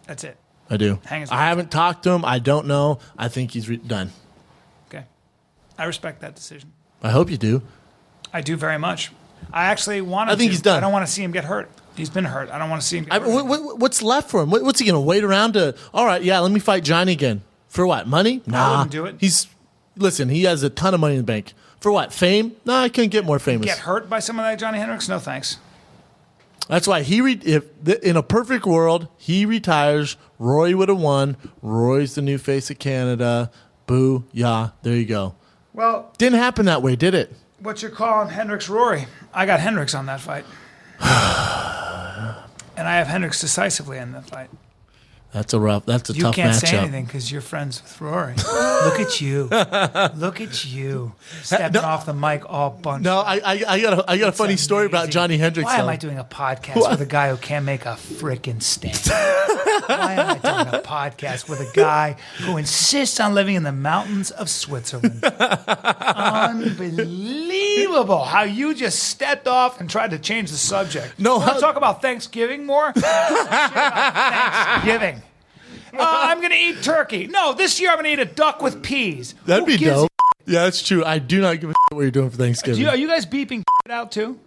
That's it. I do. I haven't talked to him. I don't know. I think he's done. Okay. I respect that decision. I hope you do. I do very much. I actually want to. I think he's done. I don't want to see him get hurt. He's been hurt. I don't want to see him get hurt. What's left for him? What's he going to wait around to? All right, let me fight Johnny again. For what? Money? Nah. I wouldn't do it. Listen, he has a ton of money in the bank. For what? Fame? Nah, I couldn't get more famous. Get hurt by someone like Johnny Hendricks? No thanks. That's why in a perfect world, he retires. Roy would have won. Roy's the new face of Canada. Boo. Yeah, there you go. Well, didn't happen that way, did it? What you're calling Hendricks Rory. I got Hendricks on that fight. And I have Hendricks decisively in that fight. That's a You tough can't say matchup. anything because you're friends with Rory. Look at you. Look at you. Stepping off the mic all bunched. No, I got a funny story about Amazing. Johnny Hendricks. Why am though. I doing a podcast with a guy who can't make a freaking stand? Why am I doing a podcast with a guy who insists on living in the mountains of Switzerland? Unbelievable how you just stepped off and tried to change the subject. No, Want to talk about Thanksgiving more? Shit about Thanksgiving. I'm going to eat turkey. No, this year I'm going to eat a duck with peas. That'd Who be gives dope. Yeah, that's true. I do not give a shit what you're doing for Thanksgiving. Are you guys beeping out too?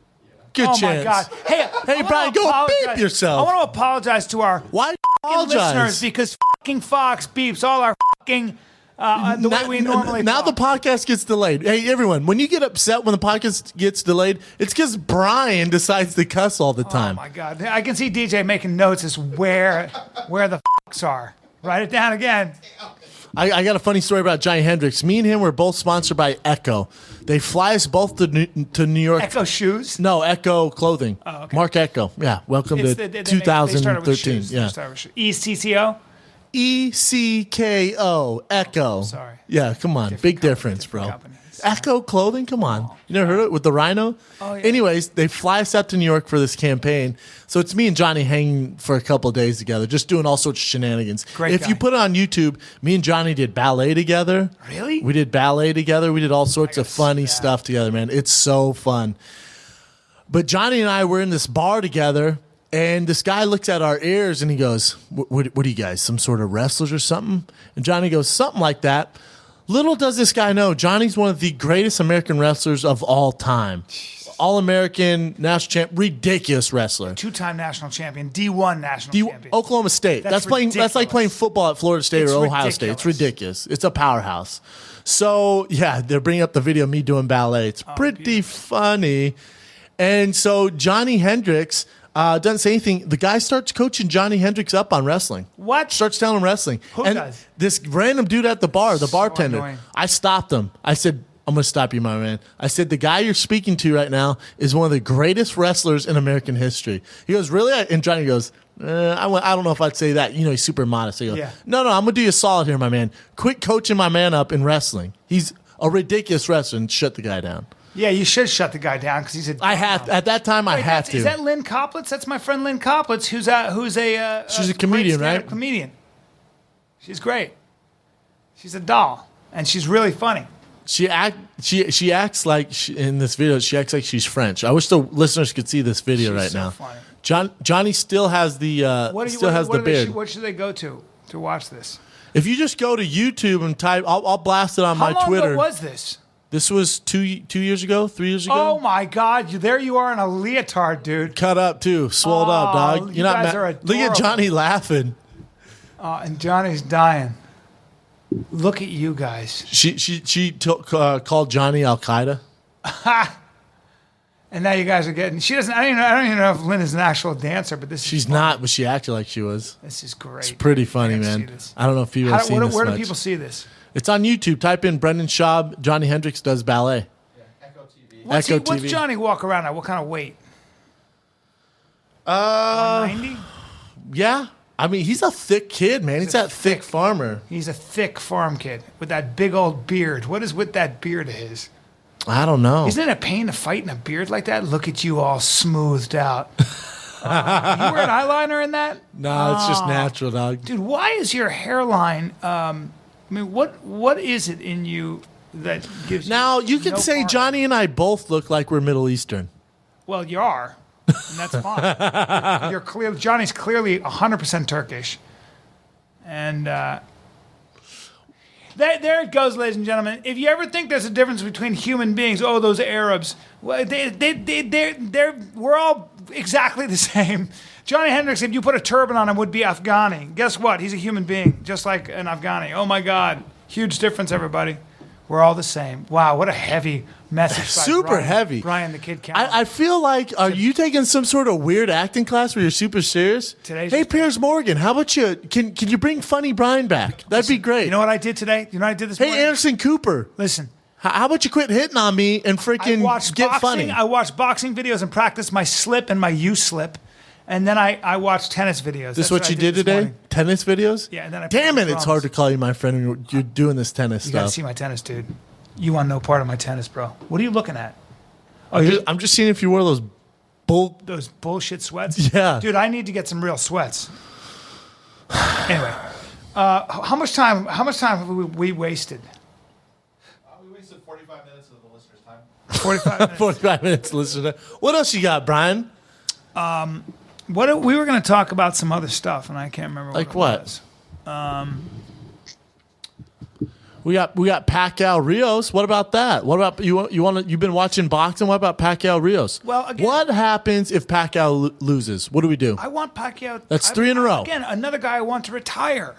Good Oh chance. my God! Hey, Brian, go beep yourself. I want to apologize to our Why listeners apologize? because fucking Fox beeps all our fucking the way we normally. Now the talk. podcast gets delayed. Hey, everyone, when you get upset when the podcast gets delayed, it's because Brian decides to cuss all the Oh time. my God! I can see DJ making notes as where the fucks are. Write it down again. I got a funny story about Johnny Hendricks. Me and him were both sponsored by Echo. They fly us both to New York. Echo shoes. No, Echo Clothing. Oh, okay. Mark Echo. Yeah, welcome to They 2013. Yeah. ECCO. ECKO, Echo. Sorry. Yeah, come on. Big difference, bro. company. Echo Clothing? Come on. You never heard of it with the rhino? Oh, yeah. Anyways, they fly us out to New York for this campaign. So it's me and Johnny hanging for a couple of days together, just doing all sorts of shenanigans. Great If guy. you put it on YouTube, me and Johnny did ballet together. Really? We did ballet together. We did all sorts of funny yeah. stuff together, man. It's so fun. But Johnny and I were in this bar together, and this guy looks at our ears and he goes, what are you guys, some sort of wrestlers or something? And Johnny goes, something like that. Little does this guy know, Johnny's one of the greatest American wrestlers of all time. All-American, national champ, ridiculous wrestler. Two-time national champion, D1 national champion. Oklahoma State. That's like ridiculous. playing football at Florida State It's or Ohio State. It's ridiculous. It's a powerhouse. So, yeah, they're bringing up the video of me doing ballet. It's pretty funny. And so Johnny Hendricks doesn't say anything. The guy starts coaching Johnny Hendricks up on wrestling. What? Starts telling him wrestling. Who and does? This random dude at the bar, the bartender. annoying. I stopped him. I said, I'm going to stop you, my man. I said, the guy you're speaking to right now is one of the greatest wrestlers in American history. He goes, really? And Johnny goes, I don't know if I'd say that. You know, he's super modest. I go, Yeah. no, I'm going to do you a solid here, my man. Quit coaching my man up in wrestling. He's a ridiculous wrestler, and shut the guy down. Yeah, you should shut the guy down because he's a. I had at that time. I had to. Is that Lynn Coplitz? That's my friend Lynn Coplitz, who's a She's a great comedian, stand-up right? Comedian. She's great. She's a doll, and she's really funny. She acts like in this video. She acts like she's French. I wish the listeners could see this video She's right so now. funny. Johnny still has the beard. What should they go to watch this? If you just go to YouTube and type, I'll blast it on How my long Twitter. ago was this? This was 2 years ago, 3 years ago. Oh my God! There you are in a leotard, dude. Cut up too, swelled up, dog. you guys are Look at adorable. Johnny laughing. And Johnny's dying. Look at you guys. She called Johnny Al Qaeda. And now you guys are getting. She doesn't. I don't even know if Lynn is an actual dancer, but this. She's is not, but she acted like she was. This is great. It's pretty funny, I gotta see man. this. I don't know if people have seen this Where do much. people see this? It's on YouTube. Type in Brendan Schaub, Johnny Hendricks does ballet. What's Echo What's TV. Johnny walk around at? What kind of weight? 190. Yeah. I mean, he's a thick kid, man. He's that thick farmer. He's a thick farm kid with that big old beard. What is with that beard of his? I don't know. Isn't it a pain to fight in a beard like that? Look at you all smoothed out. You wearing eyeliner in that? No, it's just natural, dog. Dude, why is your hairline? I mean, what is it in you that gives Now, you? you can no say part? Johnny and I both look like we're Middle Eastern. Well, you are, and that's fine. You're clear. Johnny's clearly 100% Turkish, and there it goes, ladies and gentlemen. If you ever think there's a difference between human beings, oh, those Arabs, well, we're all exactly the same. Johnny Hendricks, if you put a turban on him, would be Afghani. Guess what? He's a human being, just like an Afghani. Oh my God, huge difference, everybody. We're all the same. Wow, what a heavy message. By Super Brian, heavy. Brian the Kid Counter. I feel like, are you taking some sort of weird acting class where you're super serious? Today's Hey, just- Piers Morgan, how about you? Can you bring Funny Brian back? That'd be great. You know what I did today? You know what I did this Hey, morning? Anderson Cooper, Listen, how about you quit hitting on me and I freaking watched get boxing. funny? I watched boxing videos and practiced my slip and my U slip. And then I watched tennis videos. This is what you did today? Morning. Tennis videos? Yeah. And then Damn it, it's hard to call you my friend when you're doing this tennis You gotta stuff. see my tennis, dude. You want no part of my tennis, bro. What are you looking at? Oh, I'm just seeing if you wore those those bullshit sweats? Yeah. Dude, I need to get some real sweats. Anyway, how much time have we wasted? We wasted 45 minutes of the listener's time. 45 minutes. 45 minutes, listener. What else you got, Brian? We were going to talk about some other stuff, and I can't remember Like it what? was. We got Pacquiao Rios. What about that? What about you've been watching boxing? What about Pacquiao Rios? Well, again- what happens if Pacquiao loses? What do we do? I want Pacquiao. That's 3 in a row. Again, another guy I want to retire.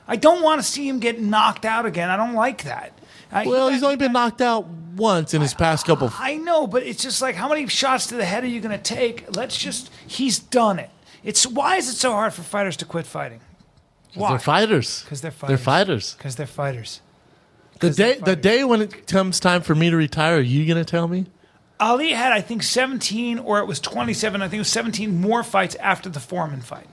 I don't want to see him get knocked out again. I don't like that. Well, he's only been knocked out once in his past couple. I know, but it's just like, how many shots to the head are you going to take? He's done it. Why is it so hard for fighters to quit fighting? Why? They're fighters. Because they're fighters. They're fighters. Because they're fighters. The day when it comes time for me to retire, are you gonna tell me? Ali had, I think, 17 or it was 27. I think it was 17 more fights after the Foreman fight.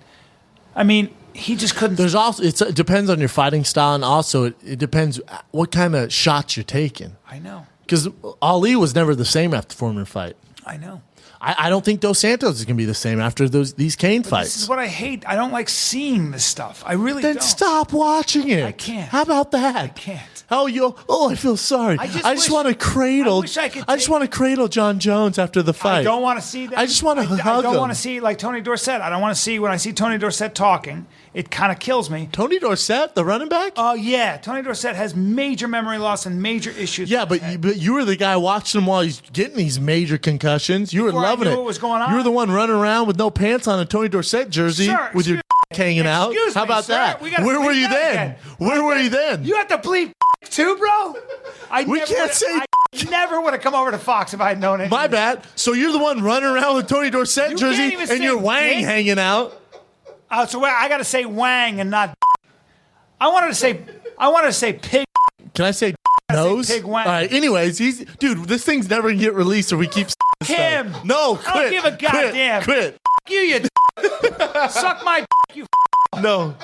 I mean, he just couldn't. There's also it depends on your fighting style, and also it depends what kind of shots you're taking. I know. Because Ali was never the same after the Foreman fight. I know. I don't think Dos Santos is gonna be the same after these Kane fights. This is what I hate. I don't like seeing this stuff. I really Then don't. stop watching it. I can't. How about that? I can't. I feel sorry. I just just wish- want to cradle. I wish I could just want to cradle John Jones after the fight. I don't want to see that. I just want to hug I don't him. want to see, like Tony Dorsett. I don't want to see, when I see Tony Dorsett talking, it kind of kills me. Tony Dorsett, the running back. Oh, yeah. Tony Dorsett has major memory loss and major issues. Yeah, but you were the guy watching him while he's getting these major concussions. You Before were I loving knew it. what was going on. You were the one running around with no pants on, a Tony Dorsett jersey Sir, with your hanging out. Excuse How me, about sir. that? We gotta Where were bleep you that then? again. Where were you then? You have to bleep too, bro? We can't say I never would have come over to Fox if I had known it. My bad. So you're the one running around with Tony Dorsett You jersey can't even and say your wang dick. hanging out. So I got to say wang and not. I wanted to say pig. Can I say nose? pig wang. All right. Anyways, dude. This thing's never gonna get released if we keep this Him. stuff. No, quit. I don't give a goddamn. Quit. You suck my you. No.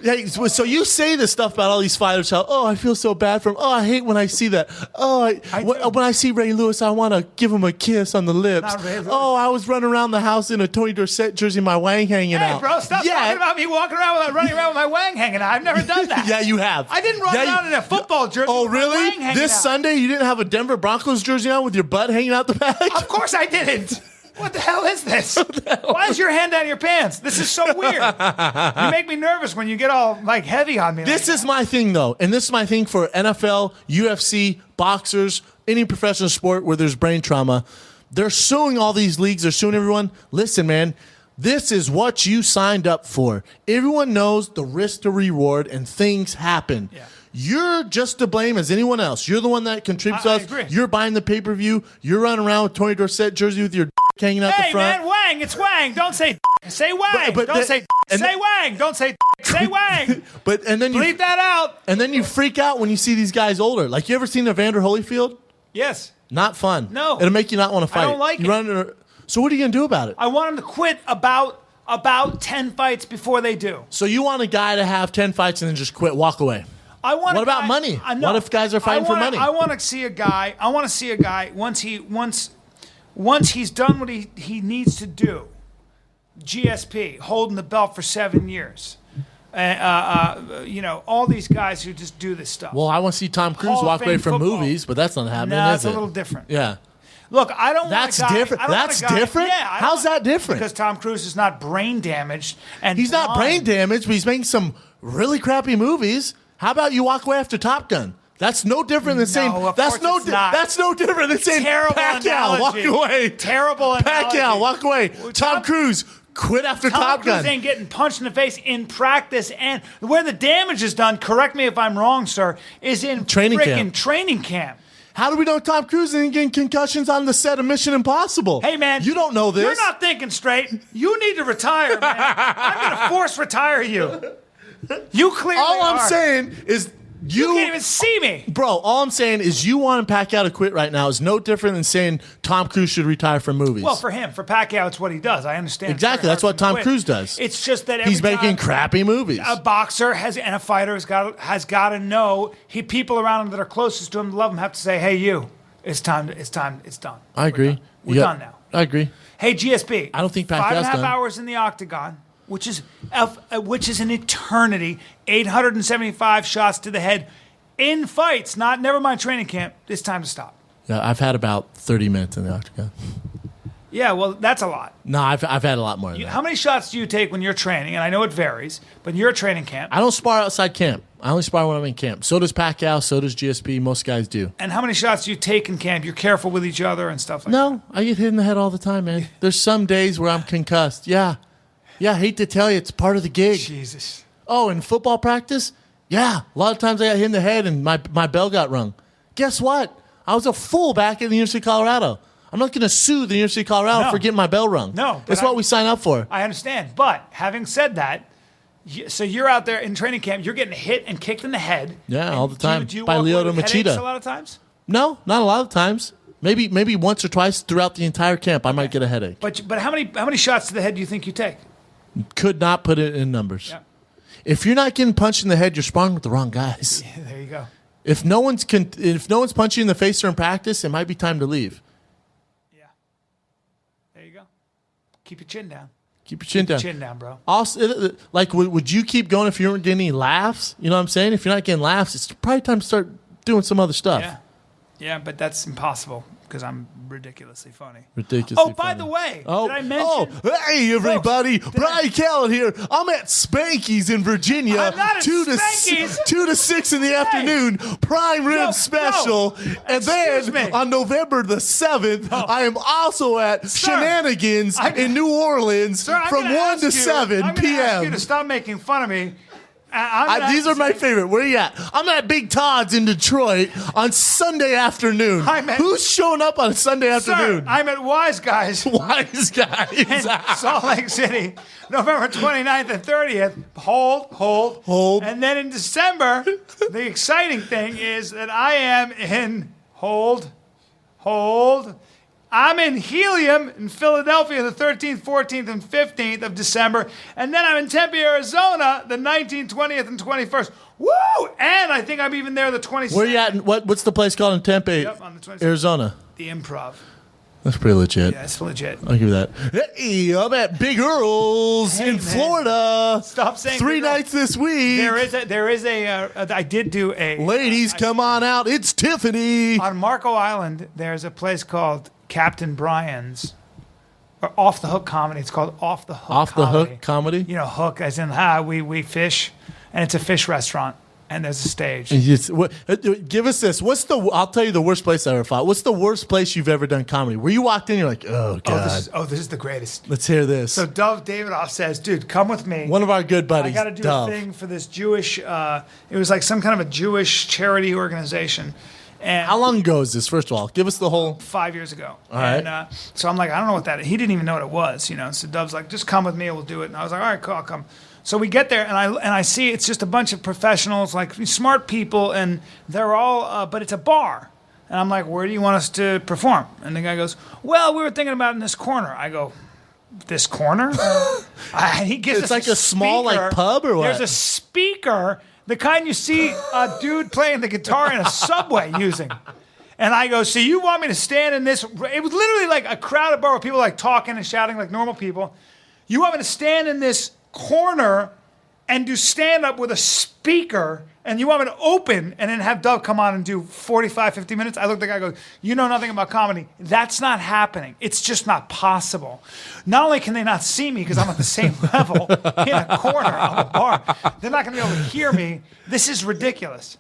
Hey, so you say this stuff about all these fighters, how, I feel so bad for him. Oh, I hate when I see that. When I see Ray Lewis, I want to give him a kiss on the lips. Not Ray Lewis. Oh, I was running around the house in a Tony Dorsett jersey, my wang hanging Hey, out. bro, stop talking about me running around with my wang hanging out. I've never done that. Yeah, you have. I didn't run around in a football jersey. Oh, with my really? wang hanging This out. Sunday, you didn't have a Denver Broncos jersey on with your butt hanging out the back? Of course I didn't. What the hell is this? Why is your hand down your pants? This is so weird. You make me nervous when you get all like heavy on me. This is my thing, though, and this is my thing for NFL, UFC, boxers, any professional sport where there's brain trauma. They're suing all these leagues. They're suing everyone. Listen, man, this is what you signed up for. Everyone knows the risk to reward, and things happen. Yeah. You're just to blame as anyone else. You're the one that contributes to I us. agree. You're buying the pay-per-view. You're running around with Tony Dorsett jersey with your hanging out the Hey, front. man, wang. It's wang. Don't say say wang. But Don't say say wang. Don't say say wang. And then Bleep that out. And then you freak out when you see these guys older. Like, you ever seen Evander Holyfield? Yes. Not fun. No. It'll make you not want to fight. don't like you it. Run so what are you going to do about it? I want him to quit about 10 fights before they do. So you want a guy to have 10 fights and then just quit, walk away. What about money? What if guys are fighting for money? I want to see a guy. Once he's done what he needs to do. GSP holding the belt for 7 years. All these guys who just do this stuff. Well, I want to see Tom Cruise Hall of walk away Fame from football. movies, but that's not happening, No, is it's it? a little different. Yeah. Look, I don't. That's want a guy, different? I don't That's want a guy, different? Yeah. I How's don't- that different? Because Tom Cruise is not brain damaged and He's not brain blind. damaged, but he's making some really crappy movies. How about you walk away after Top Gun? That's no different than saying of that's course it's not. that's no different than saying Terrible Pacquiao, analogy. walk away. Terrible analogy. Pacquiao, walk away. Tom- Tom Cruise, quit after Tom Top Cruise Gun. ain't getting punched in the face in practice, and where the damage is done, correct me if I'm wrong, sir, is in Training frickin' camp. training camp. How do we know Tom Cruise isn't getting concussions on the set of Mission Impossible? Hey, man. You don't know this. You're not thinking straight. You need to retire, man. I'm going to force retire you. You clearly All I'm are. saying is You can't even see me. Bro, all I'm saying is you want Pacquiao to quit right now is no different than saying Tom Cruise should retire from movies. Well, for Pacquiao, it's what he does. I understand. Exactly. That's what Tom Cruise does. It's just that every he's making time crappy movies. a boxer and a fighter has got to know people around him that are closest to him, love him, have to say, "Hey, you, it's time. It's done. I agree. We're done now." I agree. Hey, GSP. I don't think Pacquiao's 5.5 done. hours in the octagon, which is an eternity. 875 shots to the head in fights. Never mind training camp. It's time to stop. Yeah, I've had about 30 minutes in the octagon. Yeah, well, that's a lot. No, I've had a lot more than that. How many shots do you take when you're training? And I know it varies, but you're at training camp. I don't spar outside camp. I only spar when I'm in camp. So does Pacquiao. So does GSP. Most guys do. And how many shots do you take in camp? You're careful with each other and stuff like that. No, I get hit in the head all the time, man. There's some days where I'm concussed. Yeah. I hate to tell you, it's part of the gig. Jesus. Oh, in football practice? Yeah. A lot of times I got hit in the head and my bell got rung. Guess what? I was a fullback at the University of Colorado. I'm not going to sue the University of Colorado for getting my bell rung. No. That's what we sign up for. I understand. But having said that, so you're out there in training camp, you're getting hit and kicked in the head. Yeah, all the time. Do you By walk away Lyoto with Machida. headaches a lot of times? No, not a lot of times. Maybe once or twice throughout the entire camp, I might get a headache. But how many shots to the head do you think you take? Could not put it in numbers. Yeah. If you're not getting punched in the head, you're sparring with the wrong guys. Yeah, there you go. If no one's punching you in the face during practice, it might be time to leave. Yeah. There you go. Keep your chin down. Keep your chin down. Chin down, bro. Also, like, would you keep going if you weren't getting any laughs? You know what I'm saying? If you're not getting laughs, it's probably time to start doing some other stuff. Yeah. Yeah, but that's impossible because I'm ridiculously funny. Ridiculously Oh, by funny. the way, Oh, did I mention? Hey, everybody. Brian Callen here. I'm at Spanky's in Virginia. I'm not at 2 to Spanky's. 2 to 6 in the afternoon. Prime rib No, special. And Excuse then me. on November the 7th, I am also at Sir, Shenanigans in New Orleans Sir, I'm from gonna 1 ask to you- 7 I'm gonna ask you p.m. to stop making fun of me. These are my favorite. Where you at? I'm at Big Todd's in Detroit on Sunday afternoon. Who's showing up on Sunday afternoon? Sir, I'm at Wise Guys Wise guys. in Salt Lake City, November 29th and 30th. Hold. And then in December, the exciting thing is that I am in hold. I'm in Helium in Philadelphia the 13th, 14th, and 15th of December. And then I'm in Tempe, Arizona the 19th, 20th, and 21st. Woo! And I think I'm even there the 22nd. Where you at? What's the place called in Tempe, Yep, on the 22nd. Arizona? The Improv. That's pretty legit. Yeah, it's legit. I'll give you that. Hey, I'm at Big Earl's in man. Florida. Stop saying 3 Big Earl. nights this week. There is a I did do a... Ladies, come on out. It's Tiffany. On Marco Island, there's a place called Captain Brian's, or Off the Hook Comedy. It's called Off the Hook Off the Comedy. hook comedy. You know, hook as in, we fish, and it's a fish restaurant, and there's a stage. Give us this. I'll tell you the worst place I ever fought. What's the worst place you've ever done comedy? Where you walked in, you're like, oh, God. This is the greatest. Let's hear this. So Dove Davidoff says, dude, come with me. One of our good buddies, I got to do Dove. a thing for this Jewish, it was like some kind of a Jewish charity organization. And How long ago is this, first of all? Give us the whole... 5 years ago. All right. And so I'm like, I don't know what that is. He didn't even know what it was, you know. So Dove's like, just come with me, we'll do it. And I was like, all right, cool, I'll come. So we get there, and I see it's just a bunch of professionals, like smart people, and they're all, but it's a bar. And I'm like, where do you want us to perform? And the guy goes, well, we were thinking about in this corner. I go, this corner? And he gives It's us like a small, like, speaker. pub or what? There's a speaker, the kind you see a dude playing the guitar in a subway using. And I go, so you want me to stand in this? It was literally like a crowded bar with people like talking and shouting like normal people. You want me to stand in this corner and do stand-up with a speaker, and you want me to open and then have Dove come on and do 45, 50 minutes? I look at the guy and go, you know nothing about comedy. That's not happening. It's just not possible. Not only can they not see me because I'm at the same level in a corner of a bar, they're not going to be able to hear me. This is ridiculous.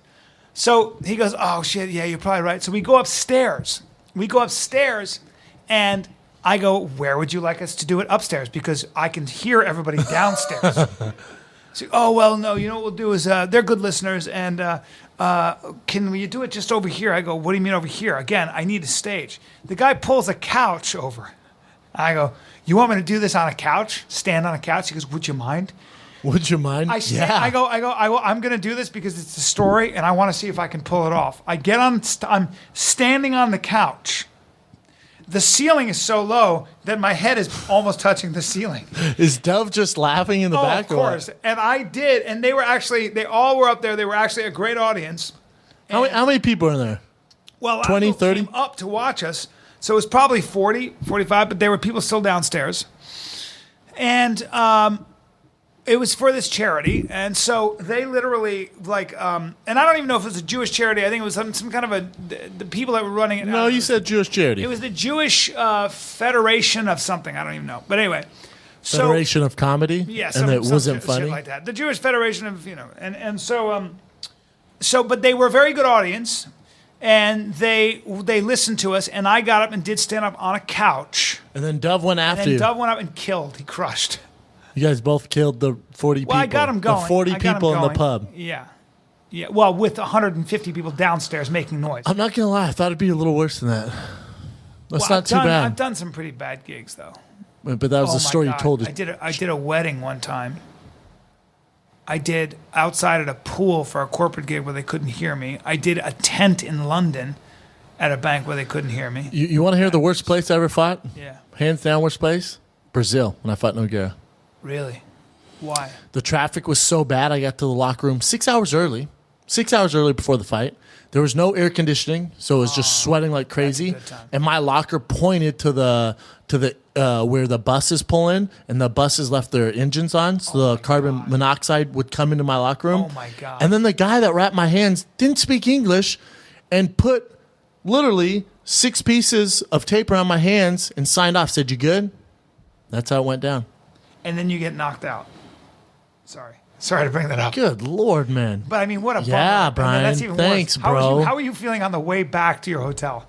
So he goes, oh, shit, yeah, you're probably right. So we go upstairs. And I go, where would you like us to do it? Upstairs, because I can hear everybody downstairs. So, oh, well, no, you know what we'll do is they're good listeners, and can we do it just over here? I go, what do you mean over here? Again, I need a stage. The guy pulls a couch over. I go, you want me to do this on a couch? Stand on a couch? He goes, would you mind? Would you mind? I go, I'm going to do this because it's a story and I want to see if I can pull it off. I'm standing on the couch. The ceiling is so low that my head is almost touching the ceiling. Is Dove just laughing in the back? Of course. And I did. And they all were up there. They were actually a great audience. How many people are in there? Well, 20, 30? came up to watch us. So it was probably 40, 45, but there were people still downstairs. And it was for this charity. And so they literally, and I don't even know if it was a Jewish charity. I think it was some kind of the people that were running it. No, you said Jewish charity. It was the Jewish Federation of something. I don't even know. But anyway. Federation of Comedy? Yeah. And it wasn't shit funny? like that. The Jewish Federation of, and so, but they were a very good audience. And they listened to us, and I got up and did stand up on a couch. And then Dove went after you. Dove went up and killed. He crushed. You guys both killed the 40 people. Well, I got him going. The 40 people in the pub. Yeah. Yeah. Well, with 150 people downstairs making noise. I'm not going to lie. I thought it'd be a little worse than that. That's not too bad. I've done some pretty bad gigs, though. But that was the story you told us. I did a wedding one time. I did outside at a pool for a corporate gig where they couldn't hear me. I did a tent in London at a bank where they couldn't hear me. You want to hear the worst place I ever fought? Yeah. Hands down, worst place? Brazil, when I fought Nogueira. Really? Why? The traffic was so bad, I got to the locker room 6 hours early. 6 hours early before the fight. There was no air conditioning, so it was just sweating like crazy. That's a good time. And my locker pointed to the where the buses pull in, and the buses left their engines on, so the carbon monoxide would come into my locker room. Oh my God. And then the guy that wrapped my hands didn't speak English and put literally 6 pieces of tape around my hands and signed off. Said, "You good?" That's how it went down. And then you get knocked out. Sorry to bring that up. Good Lord, man. But I mean, what a bummer. Yeah, And Brian. that's even Thanks, worse. bro. How are you feeling on the way back to your hotel?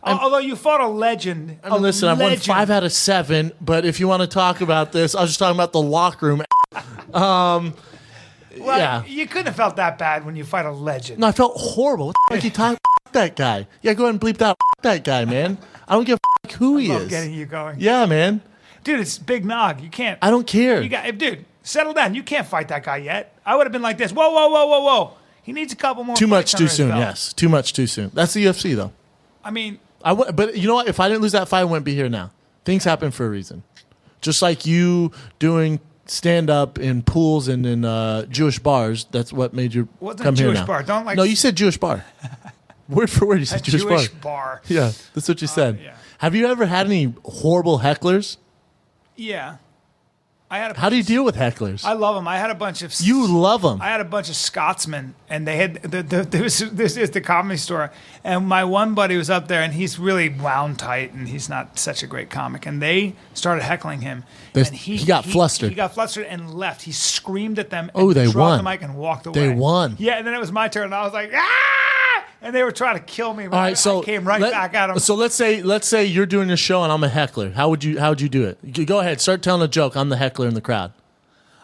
Although you fought a legend. Listen, I've won 5 out of 7, but if you want to talk about this, I was just talking about the locker room. Well, yeah. you couldn't have felt that bad when you fight a legend. No, I felt horrible. What the fuck you talking about? That guy. Yeah, go ahead and bleep that. That guy, man. I don't give a fuck who he Love is. getting you going. Yeah, man. Dude, it's Big Nog. You can't. I don't care. Dude, settle down. You can't fight that guy yet. I would have been like this. Whoa, whoa, whoa, whoa, whoa. He needs a couple more. Too much fights too under his soon. belt. Yes, too much too soon. That's the UFC though. I mean, But you know what? If I didn't lose that fight, I wouldn't be here now. Things happen for a reason. Just like you doing stand up in pools and in Jewish bars. That's what made you wasn't come a here Jewish now. bar. Don't like. No, you said Jewish bar. Word for word, you said a Jewish bar. bar. Yeah, that's what you said. yeah. Have you ever had any horrible hecklers? Yeah. I had. How do you deal with hecklers? I love them. I had a bunch of. You love them. I had a bunch of Scotsmen, and they had this is the Comedy Store, and my one buddy was up there, and he's really wound tight, and he's not such a great comic, and they started heckling him, and he got flustered. He got flustered and left. He screamed at them. Oh, and they dropped won. the mic and walked away. They won. Yeah, and then it was my turn, and I was like, ah! And they were trying to kill me. But All right, so I came right back at them. So let's say you're doing a show and I'm a heckler. How would you do it? Go ahead, start telling a joke. I'm the heckler in the crowd.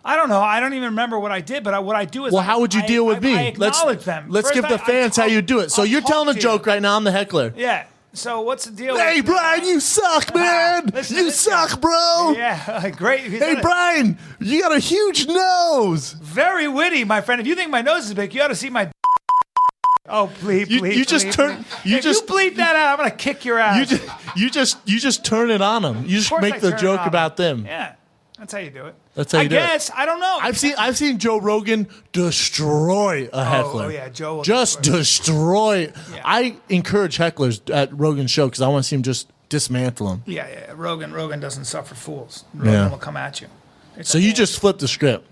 I don't know. I don't even remember what I did, but what I do is. Well, how would you deal with me? I acknowledge them. Let's First, give the fans how you do it. So I'll you're talk telling a to joke you. right now. I'm the heckler. Yeah. So what's the deal? Hey, with, Brian, you suck, man. Listen, You this suck, guy. bro. Yeah, great. Hey, Brian, you got a huge nose. Very witty, my friend. If you think my nose is big, you ought to see my. Oh, bleep, You bleep. just bleep, turn- bleep. you If just- you bleep that out, I'm gonna kick your ass. You just turn it on them. You just course make I the turn it joke on. about them. Yeah, that's how you do it. That's how you do it. I guess. I don't know. I've seen Joe Rogan destroy a heckler. Oh yeah, Joe. Will Just destroy. Yeah. I encourage hecklers at Rogan's show because I want to see him just dismantle them. Yeah. Rogan doesn't suffer fools. Rogan Yeah. will come at you. It's So a you whole- just flip the script.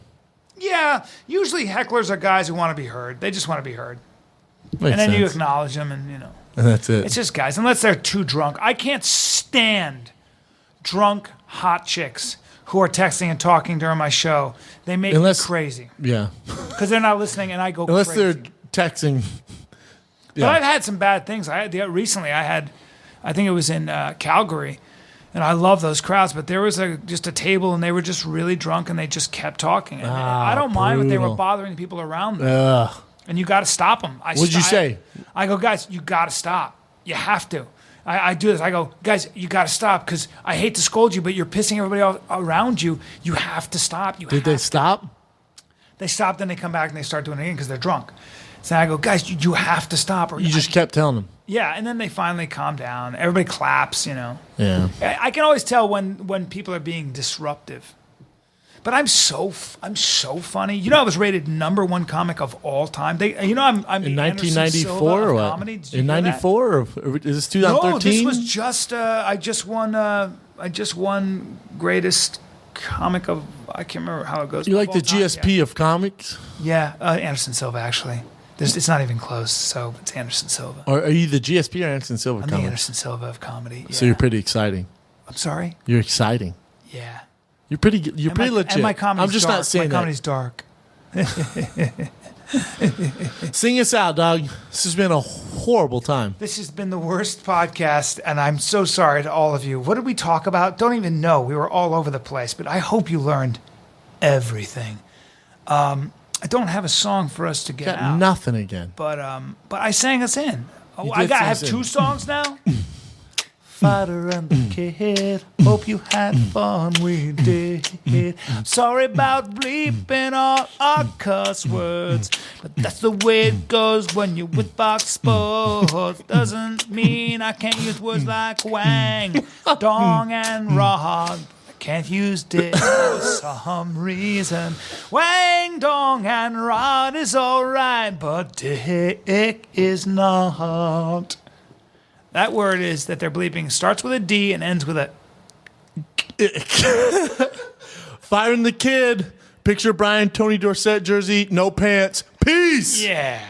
Yeah. Usually hecklers are guys who want to be heard. They just want to be heard, Makes and then you sense. acknowledge them, and And that's it. it's just guys. Unless they're too drunk, I can't stand drunk hot chicks who are texting and talking during my show. They make me crazy Yeah. because they're not listening, and I go Unless crazy. they're texting. But I've had some bad things. Recently, I think it was in Calgary, and I love those crowds. But there was just a table, and they were just really drunk, and they just kept talking. And I don't mind, but they were brutal. bothering people around them. Ugh. And you got to stop them. What'd you say? I go, guys, you got to stop. You have to. I do this. I go, guys, you got to stop because I hate to scold you, but you're pissing everybody off around you. You have to stop. Did they stop? They stop, then they come back and they start doing it again because they're drunk. So I go, guys, you have to stop. Or You just kept telling them. yeah, and then they finally calm down. Everybody claps, Yeah. I can always tell when people are being disruptive. But I'm so funny. You know, I was rated #1 comic of all time. I'm In the Anderson 1994 Silva or of what? comedy. Did you In know that? 94 or is this 2013? No, this was just I just won greatest comic of I can't remember how it goes. You like of the all time. GSP of comics? Yeah, Anderson Silva actually. It's not even close. So it's Anderson Silva. Or are you the GSP or Anderson Silva I'm the comics? Anderson Silva of comedy. Yeah. So you're pretty exciting. I'm sorry. You're exciting. Yeah. You're pretty. You're pretty legit. And my comedy's I'm just dark. not saying my comedy's dark. that. Sing us out, dog. This has been a horrible time. This has been the worst podcast, and I'm so sorry to all of you. What did we talk about? Don't even know. We were all over the place, but I hope you learned everything. I don't have a song for us to get Got out, nothing again. but I sang us in. Oh, You I did got to sing have us two in. songs now. Fighter and the kid, hope you had fun, we did. Sorry about bleeping all our cuss words, but that's the way it goes when you're with Fox Sports. Doesn't mean I can't use words like wang, dong, and rod. I can't use dick for some reason. Wang, dong, and rod is alright, but dick is not. That word is that they're bleeping starts with a D and ends with a. Firing the kid. Picture Brian Tony Dorsett jersey, no pants. Peace. Yeah.